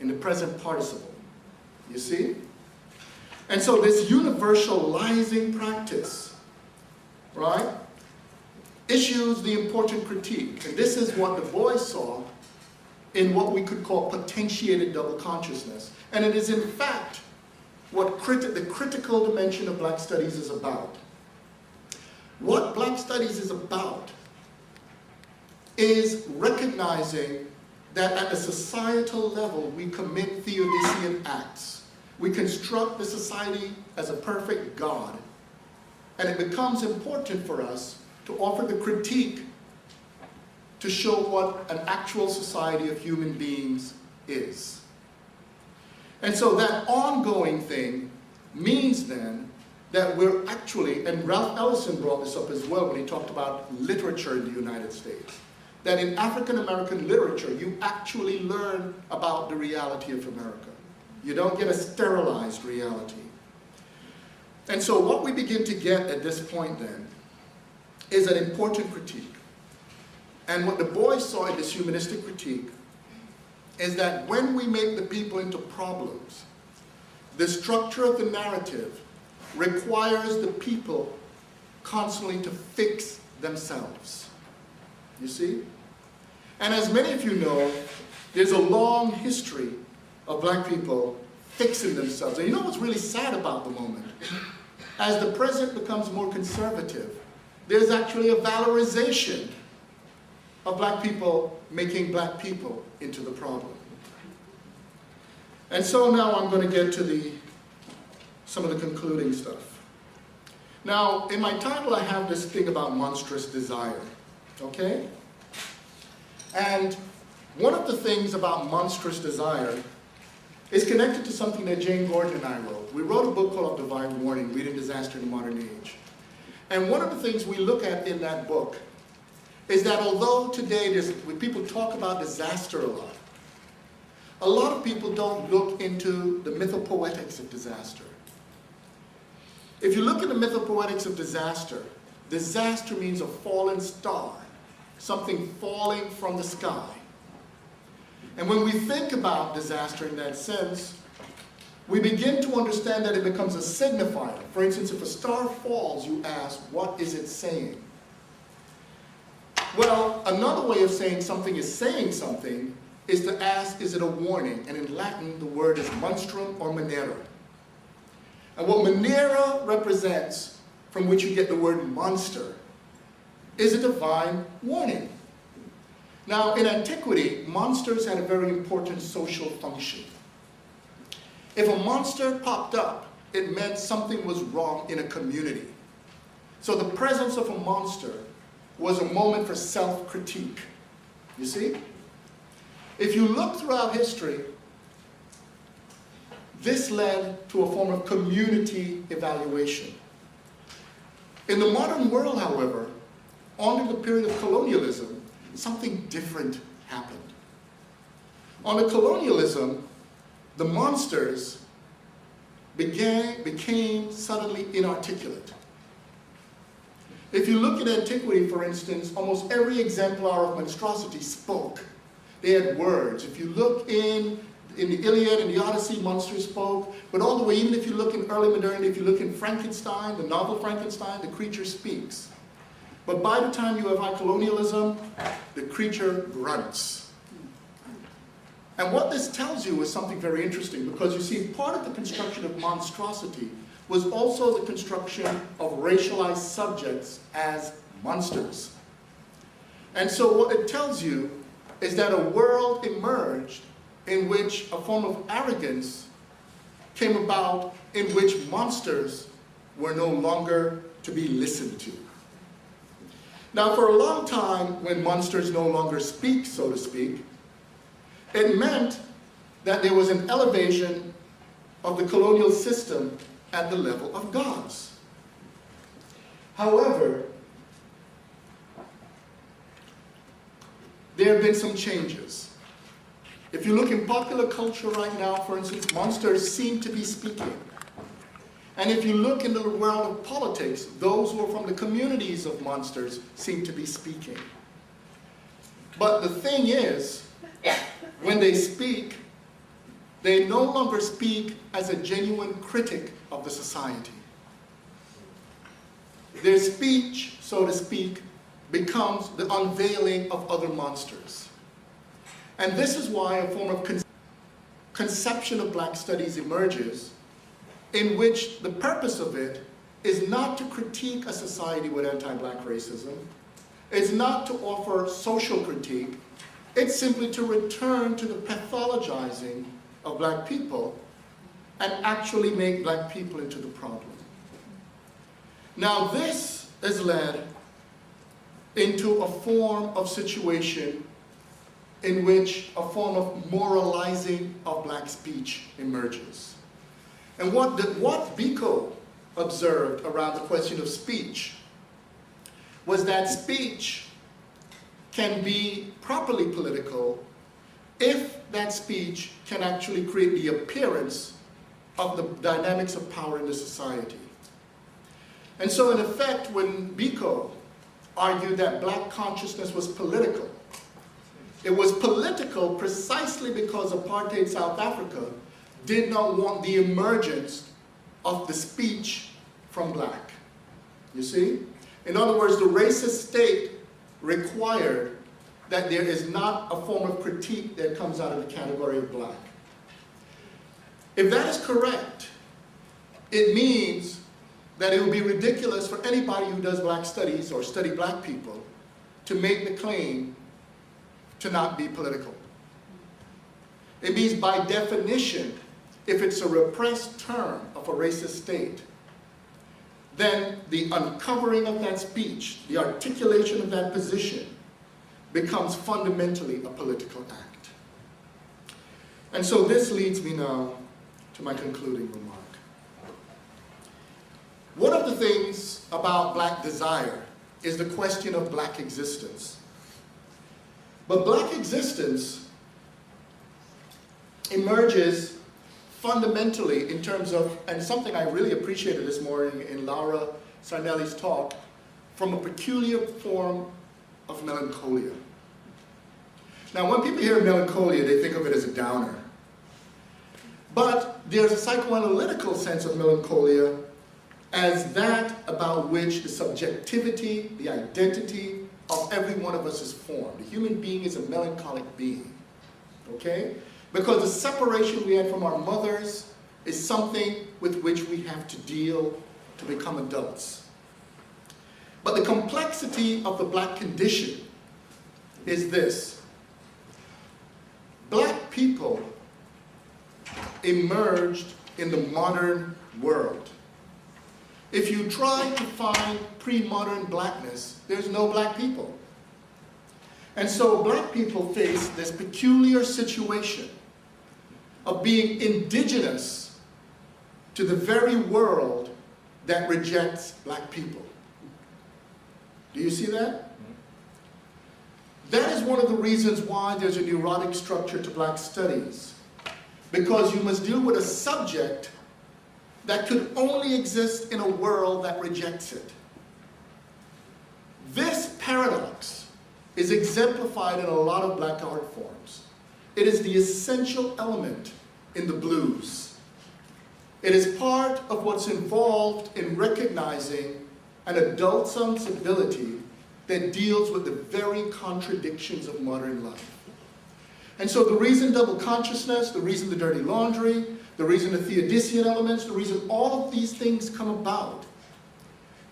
in the present participle. You see? And so this universalizing practice, right, issues the important critique. And this is what Du Bois saw in what we could call potentiated double consciousness. And it is in fact what the critical dimension of black studies is about. What black studies is about is recognizing that at a societal level we commit Theodician acts. We construct the society as a perfect God. And it becomes important for us to offer the critique to show what an actual society of human beings is. And so that ongoing thing means then that we're actually, and Ralph Ellison brought this up as well when he talked about literature in the United States, that in African American literature you actually learn about the reality of America. You don't get a sterilized reality. And so what we begin to get at this point then is an important critique. And what Du Bois saw in this humanistic critique is that when we make the people into problems, the structure of the narrative requires the people constantly to fix themselves. You see? And as many of you know, there's a long history of black people fixing themselves. And you know what's really sad about the moment? As the present becomes more conservative, there's actually a valorization of black people making black people into the problem. And so now I'm going to get to some of the concluding stuff. Now, in my title I have this thing about monstrous desire, okay? And one of the things about monstrous desire is connected to something that Jane Gordon and I wrote. We wrote a book called Divine Warning, Reading Disaster in the Modern Age. And one of the things we look at in that book is that although today when people talk about disaster a lot of people don't look into the mythopoetics of disaster. If you look at the mythopoetics of disaster, disaster means a fallen star, something falling from the sky. And when we think about disaster in that sense, we begin to understand that it becomes a signifier. For instance, if a star falls, you ask, what is it saying? Well, another way of saying something is to ask, is it a warning? And in Latin, the word is monstrum or manera. And what manera represents, from which you get the word monster, is a divine warning. Now, in antiquity, monsters had a very important social function. If a monster popped up, it meant something was wrong in a community. So the presence of a monster was a moment for self-critique. You see? If you look throughout history, this led to a form of community evaluation. In the modern world, however, under the period of colonialism, something different happened. Under colonialism, the monsters became suddenly inarticulate. If you look at antiquity, for instance, almost every exemplar of monstrosity spoke. They had words. If you look in the Iliad and the Odyssey, monsters spoke. But all the way, even if you look in early modernity, if you look in Frankenstein, the novel Frankenstein, the creature speaks. But by the time you have high colonialism, the creature grunts. And what this tells you is something very interesting, because you see, part of the construction of monstrosity was also the construction of racialized subjects as monsters. And so what it tells you is that a world emerged in which a form of arrogance came about, in which monsters were no longer to be listened to. Now, for a long time, when monsters no longer speak, so to speak, it meant that there was an elevation of the colonial system at the level of gods. However, there have been some changes. If you look in popular culture right now, for instance, monsters seem to be speaking. And if you look into the world of politics, those who are from the communities of monsters seem to be speaking. But the thing is, when they speak, they no longer speak as a genuine critic of the society. Their speech, so to speak, becomes the unveiling of other monsters. And this is why a form of conception of black studies emerges, in which the purpose of it is not to critique a society with anti-black racism, it's not to offer social critique, it's simply to return to the pathologizing of black people and actually make black people into the problem. Now this has led into a form of situation in which a form of moralizing of black speech emerges. And what Biko observed around the question of speech was that speech can be properly political if that speech can actually create the appearance of the dynamics of power in the society. And so in effect, when Biko argued that black consciousness was political, it was political precisely because apartheid South Africa did not want the emergence of the speech from black. You see? In other words, the racist state required that there is not a form of critique that comes out of the category of black. If that is correct, it means that it would be ridiculous for anybody who does black studies or study black people to make the claim to not be political. It means by definition, if it's a repressed term of a racist state, then the uncovering of that speech, the articulation of that position, becomes fundamentally a political act. And so this leads me now to my concluding remark. One of the things about black desire is the question of black existence. But black existence emerges fundamentally in terms of, and something I really appreciated this morning in Laura Sarnelli's talk, from a peculiar form of melancholia. Now, when people hear melancholia, they think of it as a downer. But there's a psychoanalytical sense of melancholia as that about which the subjectivity, the identity of every one of us is formed. The human being is a melancholic being, okay? Because the separation we had from our mothers is something with which we have to deal to become adults. But the complexity of the black condition is this. Black people emerged in the modern world. If you try to find pre-modern blackness, there's no black people. And so black people face this peculiar situation of being indigenous to the very world that rejects black people. Do you see that? That is one of the reasons why there's a neurotic structure to black studies. Because you must deal with a subject that could only exist in a world that rejects it. This paradox is exemplified in a lot of black art forms. It is the essential element in the blues. It is part of what's involved in recognizing an adult sensibility that deals with the very contradictions of modern life. And so the reason double consciousness, the reason the dirty laundry, the reason the Theodician elements, the reason all of these things come about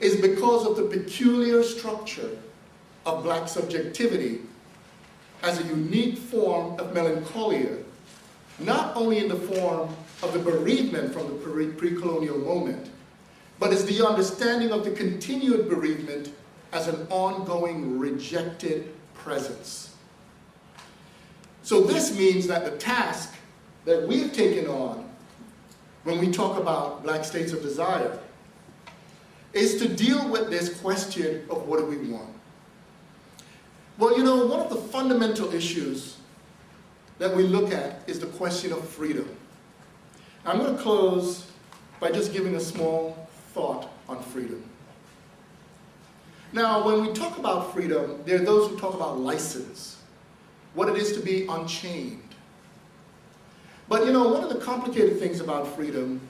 is because of the peculiar structure of black subjectivity as a unique form of melancholia, not only in the form of the bereavement from the pre-colonial moment, but as the understanding of the continued bereavement as an ongoing rejected presence. So this means that the task that we've taken on when we talk about black states of desire is to deal with this question of what do we want. Well, you know, one of the fundamental issues that we look at is the question of freedom. I'm going to close by just giving a small thought on freedom. Now, when we talk about freedom, there are those who talk about license, what it is to be unchained. But you know, one of the complicated things about freedom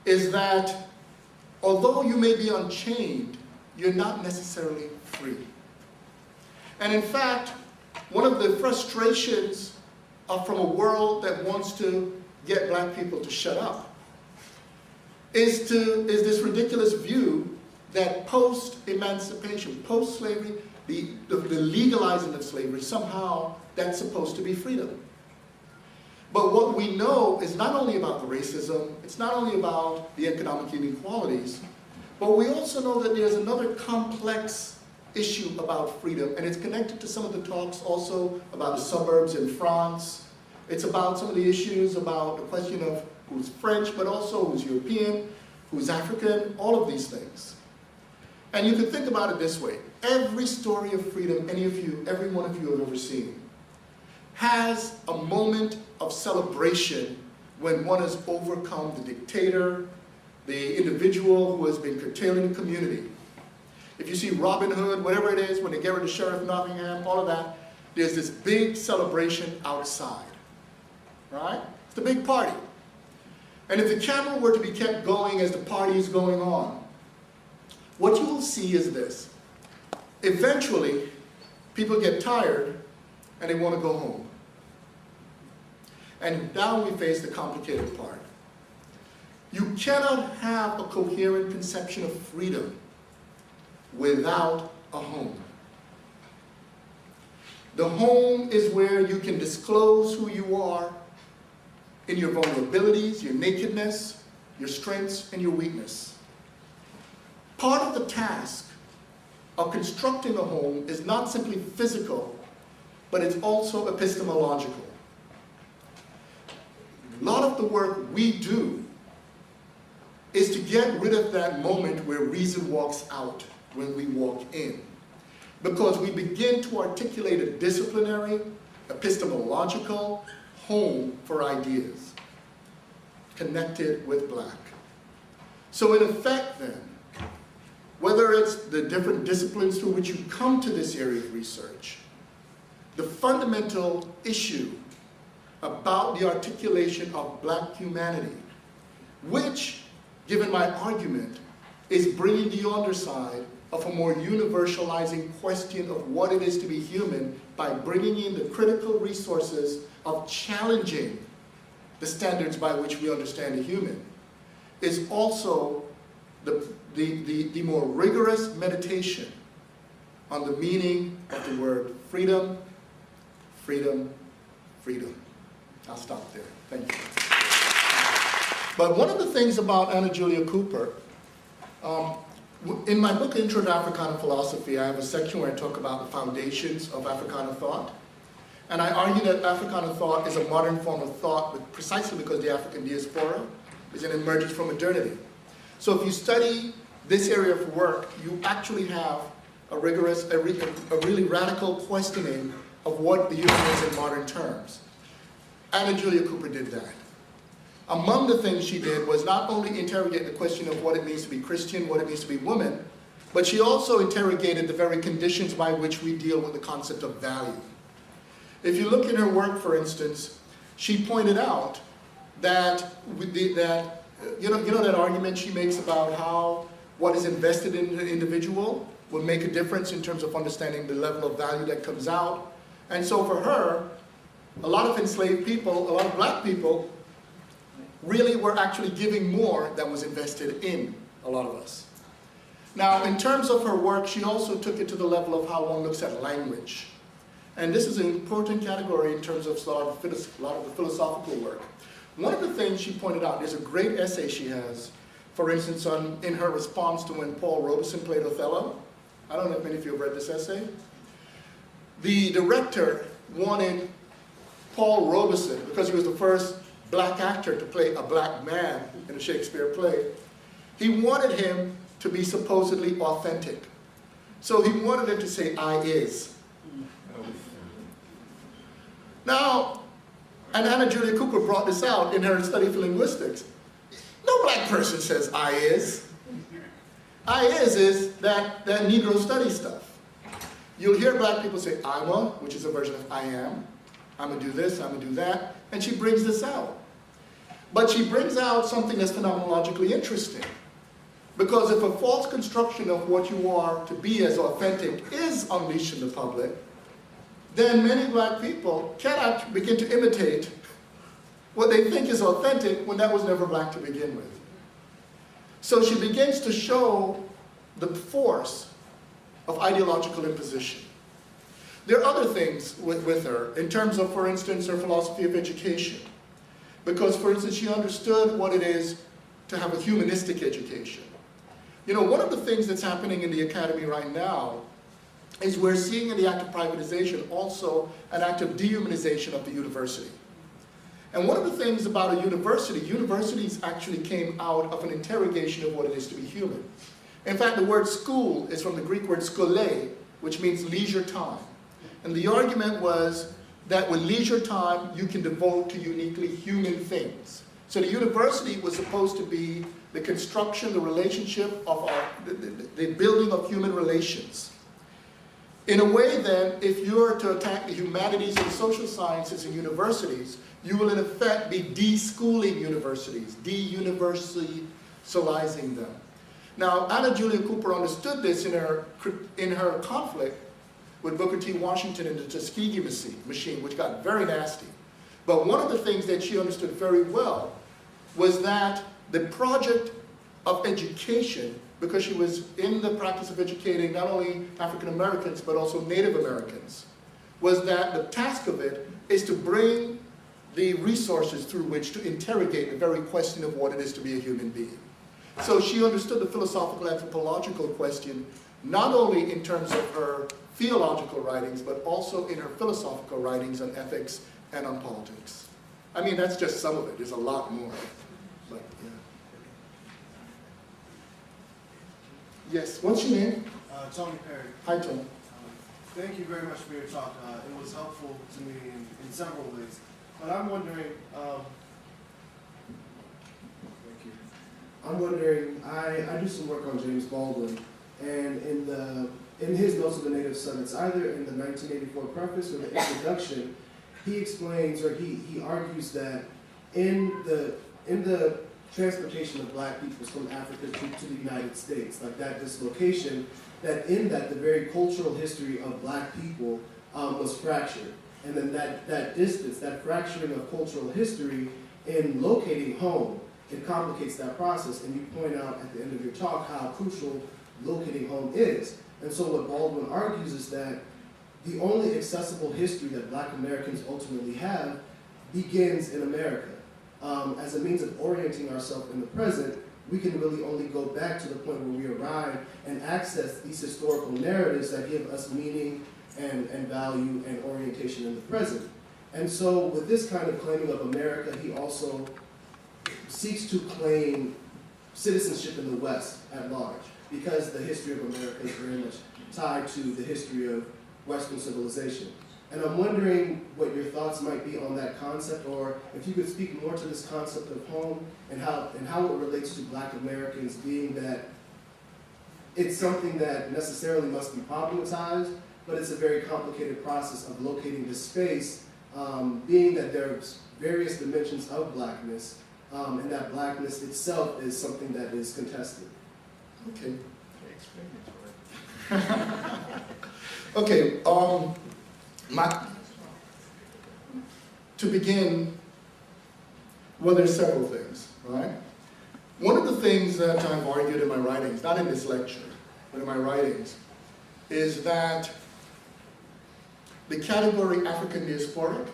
is that although you may be unchained, you're not necessarily free. And in fact, one of the frustrations from a world that wants to get black people to shut up is this ridiculous view that post-emancipation, post-slavery, the legalizing of slavery, somehow that's supposed to be freedom. But what we know is not only about the racism, it's not only about the economic inequalities, but we also know that there's another complex issue about freedom, and it's connected to some of the talks also about the suburbs in France. It's about some of the issues about the question of who's French, but also who's European, who's African, all of these things. And you can think about it this way. Every story of freedom every one of you have ever seen, has a moment of celebration when one has overcome the dictator, the individual who has been curtailing the community. If you see Robin Hood, whatever it is, when they get rid of Sheriff Nottingham, all of that, there's this big celebration outside, right? It's the big party. And if the camera were to be kept going as the party is going on, what you will see is this. Eventually, people get tired and they want to go home. And now we face the complicated part. You cannot have a coherent conception of freedom without a home. The home is where you can disclose who you are in your vulnerabilities, your nakedness, your strengths, and your weakness. Part of the task of constructing a home is not simply physical, but it's also epistemological. A lot of the work we do is to get rid of that moment where reason walks out when we walk in. Because we begin to articulate a disciplinary, epistemological home for ideas. connected with black. So in effect then, whether it's the different disciplines through which you come to this area of research, the fundamental issue about the articulation of black humanity, which, given my argument, is bringing the underside of a more universalizing question of what it is to be human by bringing in the critical resources of challenging the standards by which we understand a human, is also the more rigorous meditation on the meaning of the word freedom, freedom, freedom. I'll stop there. Thank you. But one of the things about Anna Julia Cooper, in my book, Intro to Africana Philosophy, I have a section where I talk about the foundations of Africana thought. And I argue that Africana thought is a modern form of thought, but precisely because the African diaspora is an emergence from modernity. So if you study this area of work, you actually have a really radical questioning of what the human is in modern terms. Anna Julia Cooper did that. Among the things she did was not only interrogate the question of what it means to be Christian, what it means to be woman, but she also interrogated the very conditions by which we deal with the concept of value. If you look in her work, for instance, she pointed out that you know that argument she makes about how what is invested in the individual will make a difference in terms of understanding the level of value that comes out. And so for her, a lot of enslaved people, a lot of black people, really were actually giving more than was invested in a lot of us. Now, in terms of her work, she also took it to the level of how one looks at language. And this is an important category in terms of a lot of the philosophical work. One of the things she pointed out, there's a great essay she has, for instance, in her response to when Paul Robeson played Othello. I don't know if many of you have read this essay. The director wanted Paul Robeson, because he was the first black actor to play a black man in a Shakespeare play, he wanted him to be supposedly authentic. So he wanted him to say, "I is." Now, and Anna Julia Cooper brought this out in her study for linguistics. No black person says "I is." "I is" that Negro study stuff. You'll hear black people say "I'm a," which is a version of "I am." I'm gonna do this, I'm gonna do that, and she brings this out. But she brings out something that's phenomenologically interesting. Because if a false construction of what you are to be as authentic is unleashed in the public, then many black people cannot begin to imitate what they think is authentic when that was never black to begin with. So she begins to show the force of ideological imposition. There are other things with her, in terms of, for instance, her philosophy of education. Because, for instance, she understood what it is to have a humanistic education. You know, one of the things that's happening in the academy right now is we're seeing in the act of privatization also an act of dehumanization of the university. And one of the things about a university, universities actually came out of an interrogation of what it is to be human. In fact, the word school is from the Greek word skole, which means leisure time. And the argument was that with leisure time, you can devote to uniquely human things. So the university was supposed to be the construction, the relationship of the building of human relations. In a way then, if you're to attack the humanities and social sciences in universities, you will in effect be de-schooling universities, de-universalizing them. Now, Anna Julia Cooper understood this in her conflict with Booker T. Washington and the Tuskegee machine, which got very nasty. But one of the things that she understood very well was that the project of education, because she was in the practice of educating not only African Americans, but also Native Americans, was that the task of it is to bring the resources through which to interrogate the very question of what it is to be a human being. So she understood the philosophical anthropological question, not only in terms of her theological writings, but also in her philosophical writings on ethics and on politics. I mean, that's just some of it. There's a lot more. But, yeah. Yes, what's your name? Tony Perry. Hi, Tony. Thank you very much for your talk. It was helpful to me in several ways. But I'm wondering, I'm wondering, I do some work on James Baldwin, and in his Notes of the Native Son, it's either in the 1984 preface or the introduction, he explains, or he argues that in the transportation of black peoples from Africa to the United States, like that dislocation, that the very cultural history of black people was fractured. And then that distance, that fracturing of cultural history in locating home, it complicates that process. And you point out at the end of your talk how crucial locating home is. And so what Baldwin argues is that the only accessible history that black Americans ultimately have begins in America. As a means of orienting ourselves in the present, we can really only go back to the point where we arrive and access these historical narratives that give us meaning and value and orientation in the present. And so with this kind of claiming of America, he also seeks to claim citizenship in the West at large, because the history of America is very much tied to the history of Western civilization. And I'm wondering what your thoughts might be on that concept, or if you could speak more to this concept of home and how it relates to black Americans, being that it's something that necessarily must be problematized, but it's a very complicated process of locating this space, being that there's various dimensions of blackness, and that blackness itself is something that is contested. Okay. Okay, to begin, well, there's several things, right? One of the things that I've argued in my writings, not in this lecture, but in my writings, is that the category African diasporic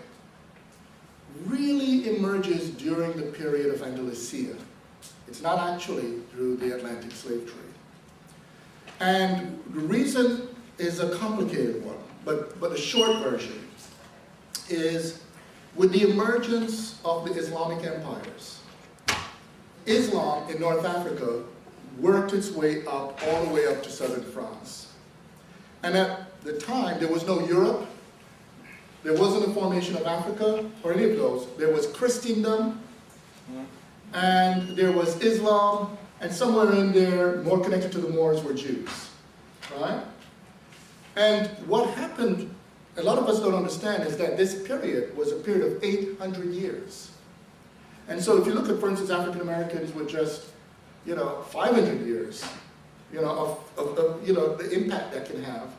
really emerges during the period of Andalusia. It's not actually through the Atlantic slave trade. And the reason is a complicated one, but a short version is with the emergence of the Islamic empires. Islam in North Africa worked its way up, all the way up to southern France. And at the time, there was no Europe, there wasn't a formation of Africa, or any of those. There was Christendom, and there was Islam, and somewhere in there, more connected to the Moors, were Jews, right? And what happened, a lot of us don't understand, is that this period was a period of 800 years. And so if you look at, for instance, African Americans with just, 500 years, of the impact that can have,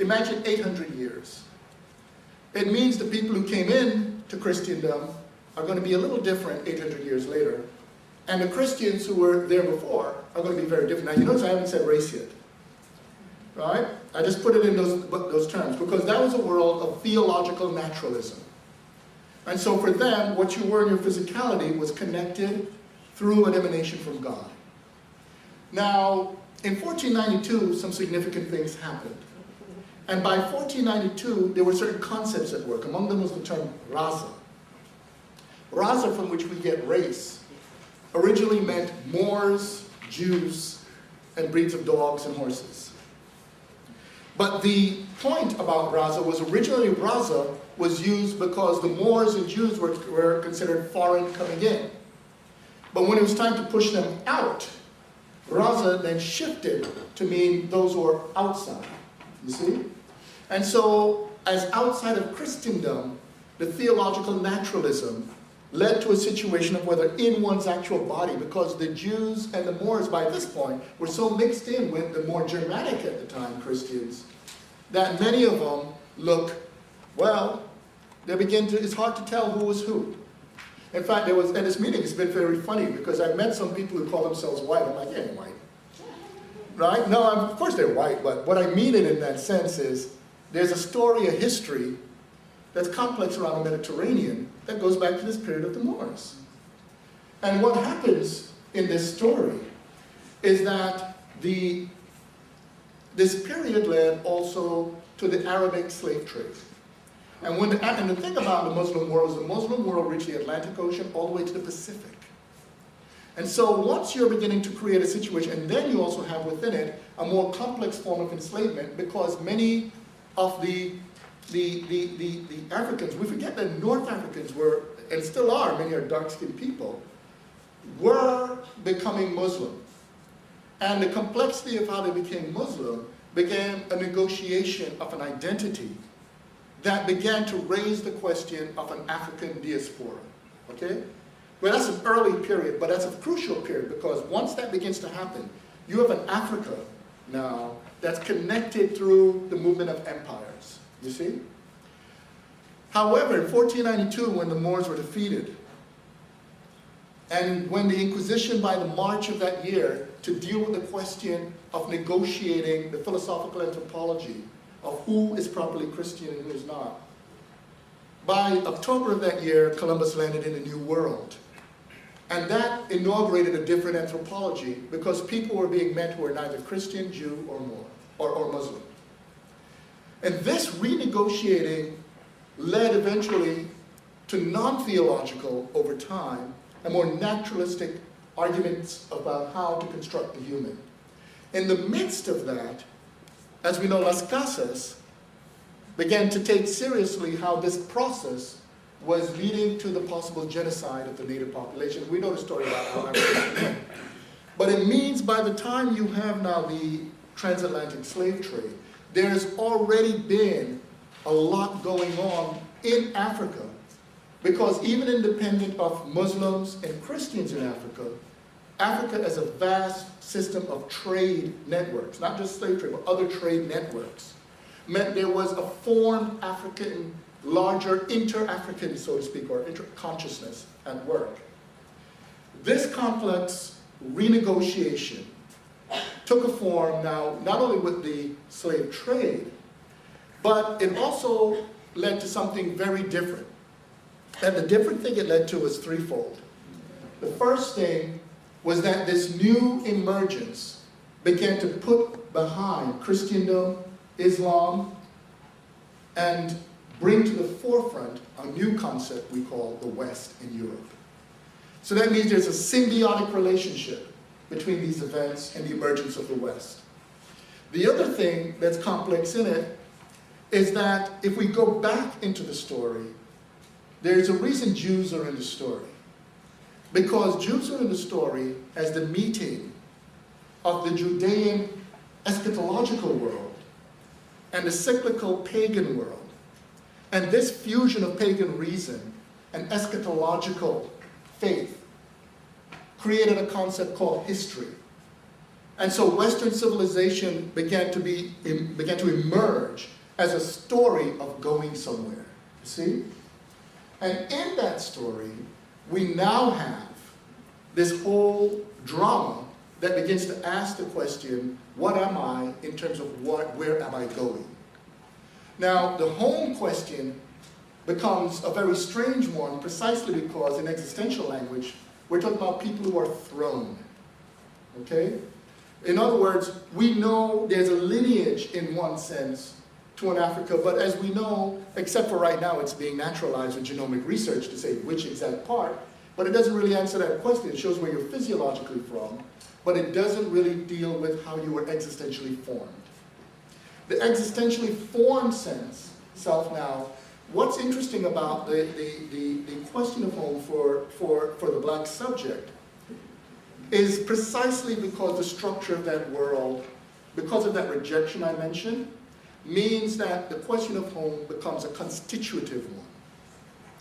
imagine 800 years. It means the people who came in to Christendom are going to be a little different 800 years later. And the Christians who were there before are going to be very different. Now, you notice I haven't said race yet, right? I just put it in those terms because that was a world of theological naturalism. And so for them, what you were in your physicality was connected through an emanation from God. Now, in 1492, some significant things happened. And by 1492, there were certain concepts at work. Among them was the term raza. Raza, from which we get race, originally meant Moors, Jews, and breeds of dogs and horses. But the point about raza was originally raza was used because the Moors and Jews were considered foreign coming in. But when it was time to push them out, raza then shifted to mean those who are outside, you see? And so, as outside of Christendom, the theological naturalism led to a situation of whether in one's actual body, because the Jews and the Moors by this point were so mixed in with the more Germanic at the time Christians, that many of them look, well, it's hard to tell who was who. In fact, at this meeting, it's been very funny because I met some people who call themselves white. I'm like, yeah, I'm white. Right? No, of course they're white, but what I mean it in that sense is there's a story, a history that's complex around the Mediterranean that goes back to this period of the Moors. And what happens in this story is that this period led also to the Arabic slave trade. And the thing about the Muslim world is the Muslim world reached the Atlantic Ocean all the way to the Pacific. And so once you're beginning to create a situation, and then you also have within it a more complex form of enslavement, because many of the Africans, we forget that North Africans were, and still are, many are dark-skinned people, were becoming Muslim. And the complexity of how they became Muslim began a negotiation of an identity that began to raise the question of an African diaspora, okay? Well, that's an early period, but that's a crucial period, because once that begins to happen, you have an Africa now that's connected through the movement of empires, you see? However, in 1492, when the Moors were defeated, and when the Inquisition, by the March of that year, to deal with the question of negotiating the philosophical anthropology of who is properly Christian and who is not, by October of that year, Columbus landed in the New World. And that inaugurated a different anthropology, because people were being met who were neither Christian, Jew, or Muslim. And this renegotiating led eventually to non-theological, over time, and more naturalistic arguments about how to construct the human. In the midst of that, as we know, Las Casas began to take seriously how this process was leading to the possible genocide of the native population. We know the story about how that went. But it means by the time you have now the transatlantic slave trade, there's already been a lot going on in Africa, because even independent of Muslims and Christians in Africa, Africa as a vast system of trade networks, not just slave trade, but other trade networks, meant there was a formed African, larger inter-African, so to speak, or inter-consciousness at work. This complex renegotiation took a form now, not only with the slave trade, but it also led to something very different. And the different thing it led to was threefold. The first thing was that this new emergence began to put behind Christendom, Islam, and bring to the forefront a new concept we call the West in Europe. So that means there's a symbiotic relationship between these events and the emergence of the West. The other thing that's complex in it is that if we go back into the story, there's a reason Jews are in the story. Because Jews are in the story as the meeting of the Judean eschatological world and the cyclical pagan world. And this fusion of pagan reason and eschatological faith created a concept called history. And so Western civilization began to emerge as a story of going somewhere, you see? And in that story, we now have this whole drama that begins to ask the question, what am I in terms of where am I going? Now, the home question becomes a very strange one, precisely because in existential language, we're talking about people who are thrown, okay? In other words, we know there's a lineage in one sense to an Africa, but as we know, except for right now, it's being naturalized with genomic research to say which exact part, but it doesn't really answer that question. It shows where you're physiologically from, but it doesn't really deal with how you were existentially formed. The existentially formed self now, what's interesting about the question of home for the black subject is precisely because the structure of that world, because of that rejection I mentioned, means that the question of home becomes a constitutive one.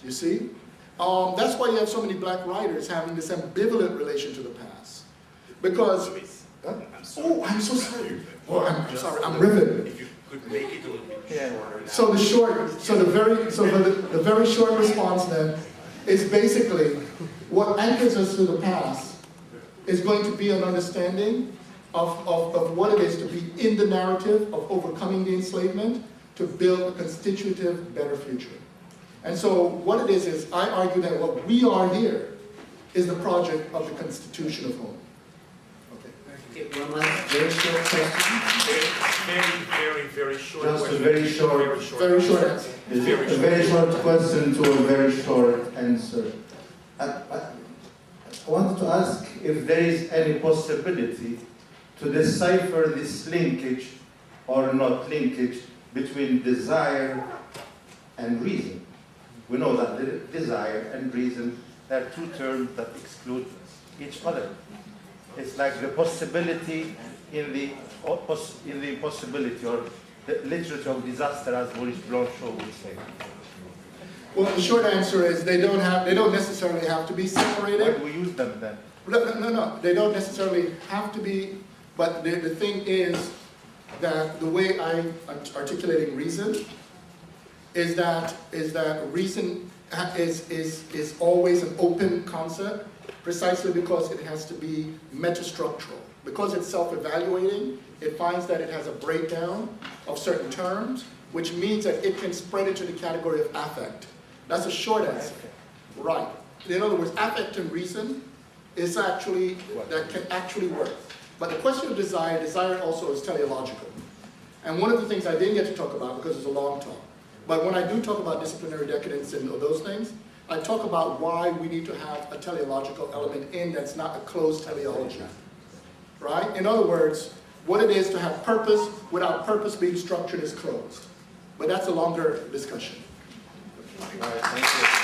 You see? That's why you have so many black writers having this ambivalent relation to the past. Because, I'm so sorry. Oh, I'm sorry, I'm riveted. If you could make it a little bit shorter now. So the very short response then is basically what anchors us to the past is going to be an understanding of what it is to be in the narrative of overcoming the enslavement to build a constitutive, better future. And so what it is I argue that what we are here is the project of the Constitution of Home. Okay. Okay, one last very short question. Very short Just question. a very short Very short answer. A very short question to a very short answer. I wanted to ask if there is any possibility to decipher this linkage or not linkage between desire and reason. We know that desire and reason are two terms that exclude us. each other. It's like the possibility in the impossibility, or the literature of disaster, as Maurice Blanchot would say. Well, the short answer is they don't necessarily have to be Why separated. do we use them then? No, they don't necessarily have to be, but the thing is that the way I'm articulating reason is that reason is always an open concept, precisely because it has to be metastructural. Because it's self-evaluating, it finds that it has a breakdown of certain terms, which means that it can spread into the category of affect. That's a short answer. Right. In other words, affect and reason is actually, that can actually work. But the question of desire also is teleological. And one of the things I didn't get to talk about, because it's a long talk, but when I do talk about disciplinary decadence and those things, I talk about why we need to have a teleological element in that's not a closed teleology. Right? In other words, what it is to have purpose without purpose being structured is closed. But that's a longer discussion. All right, thank you.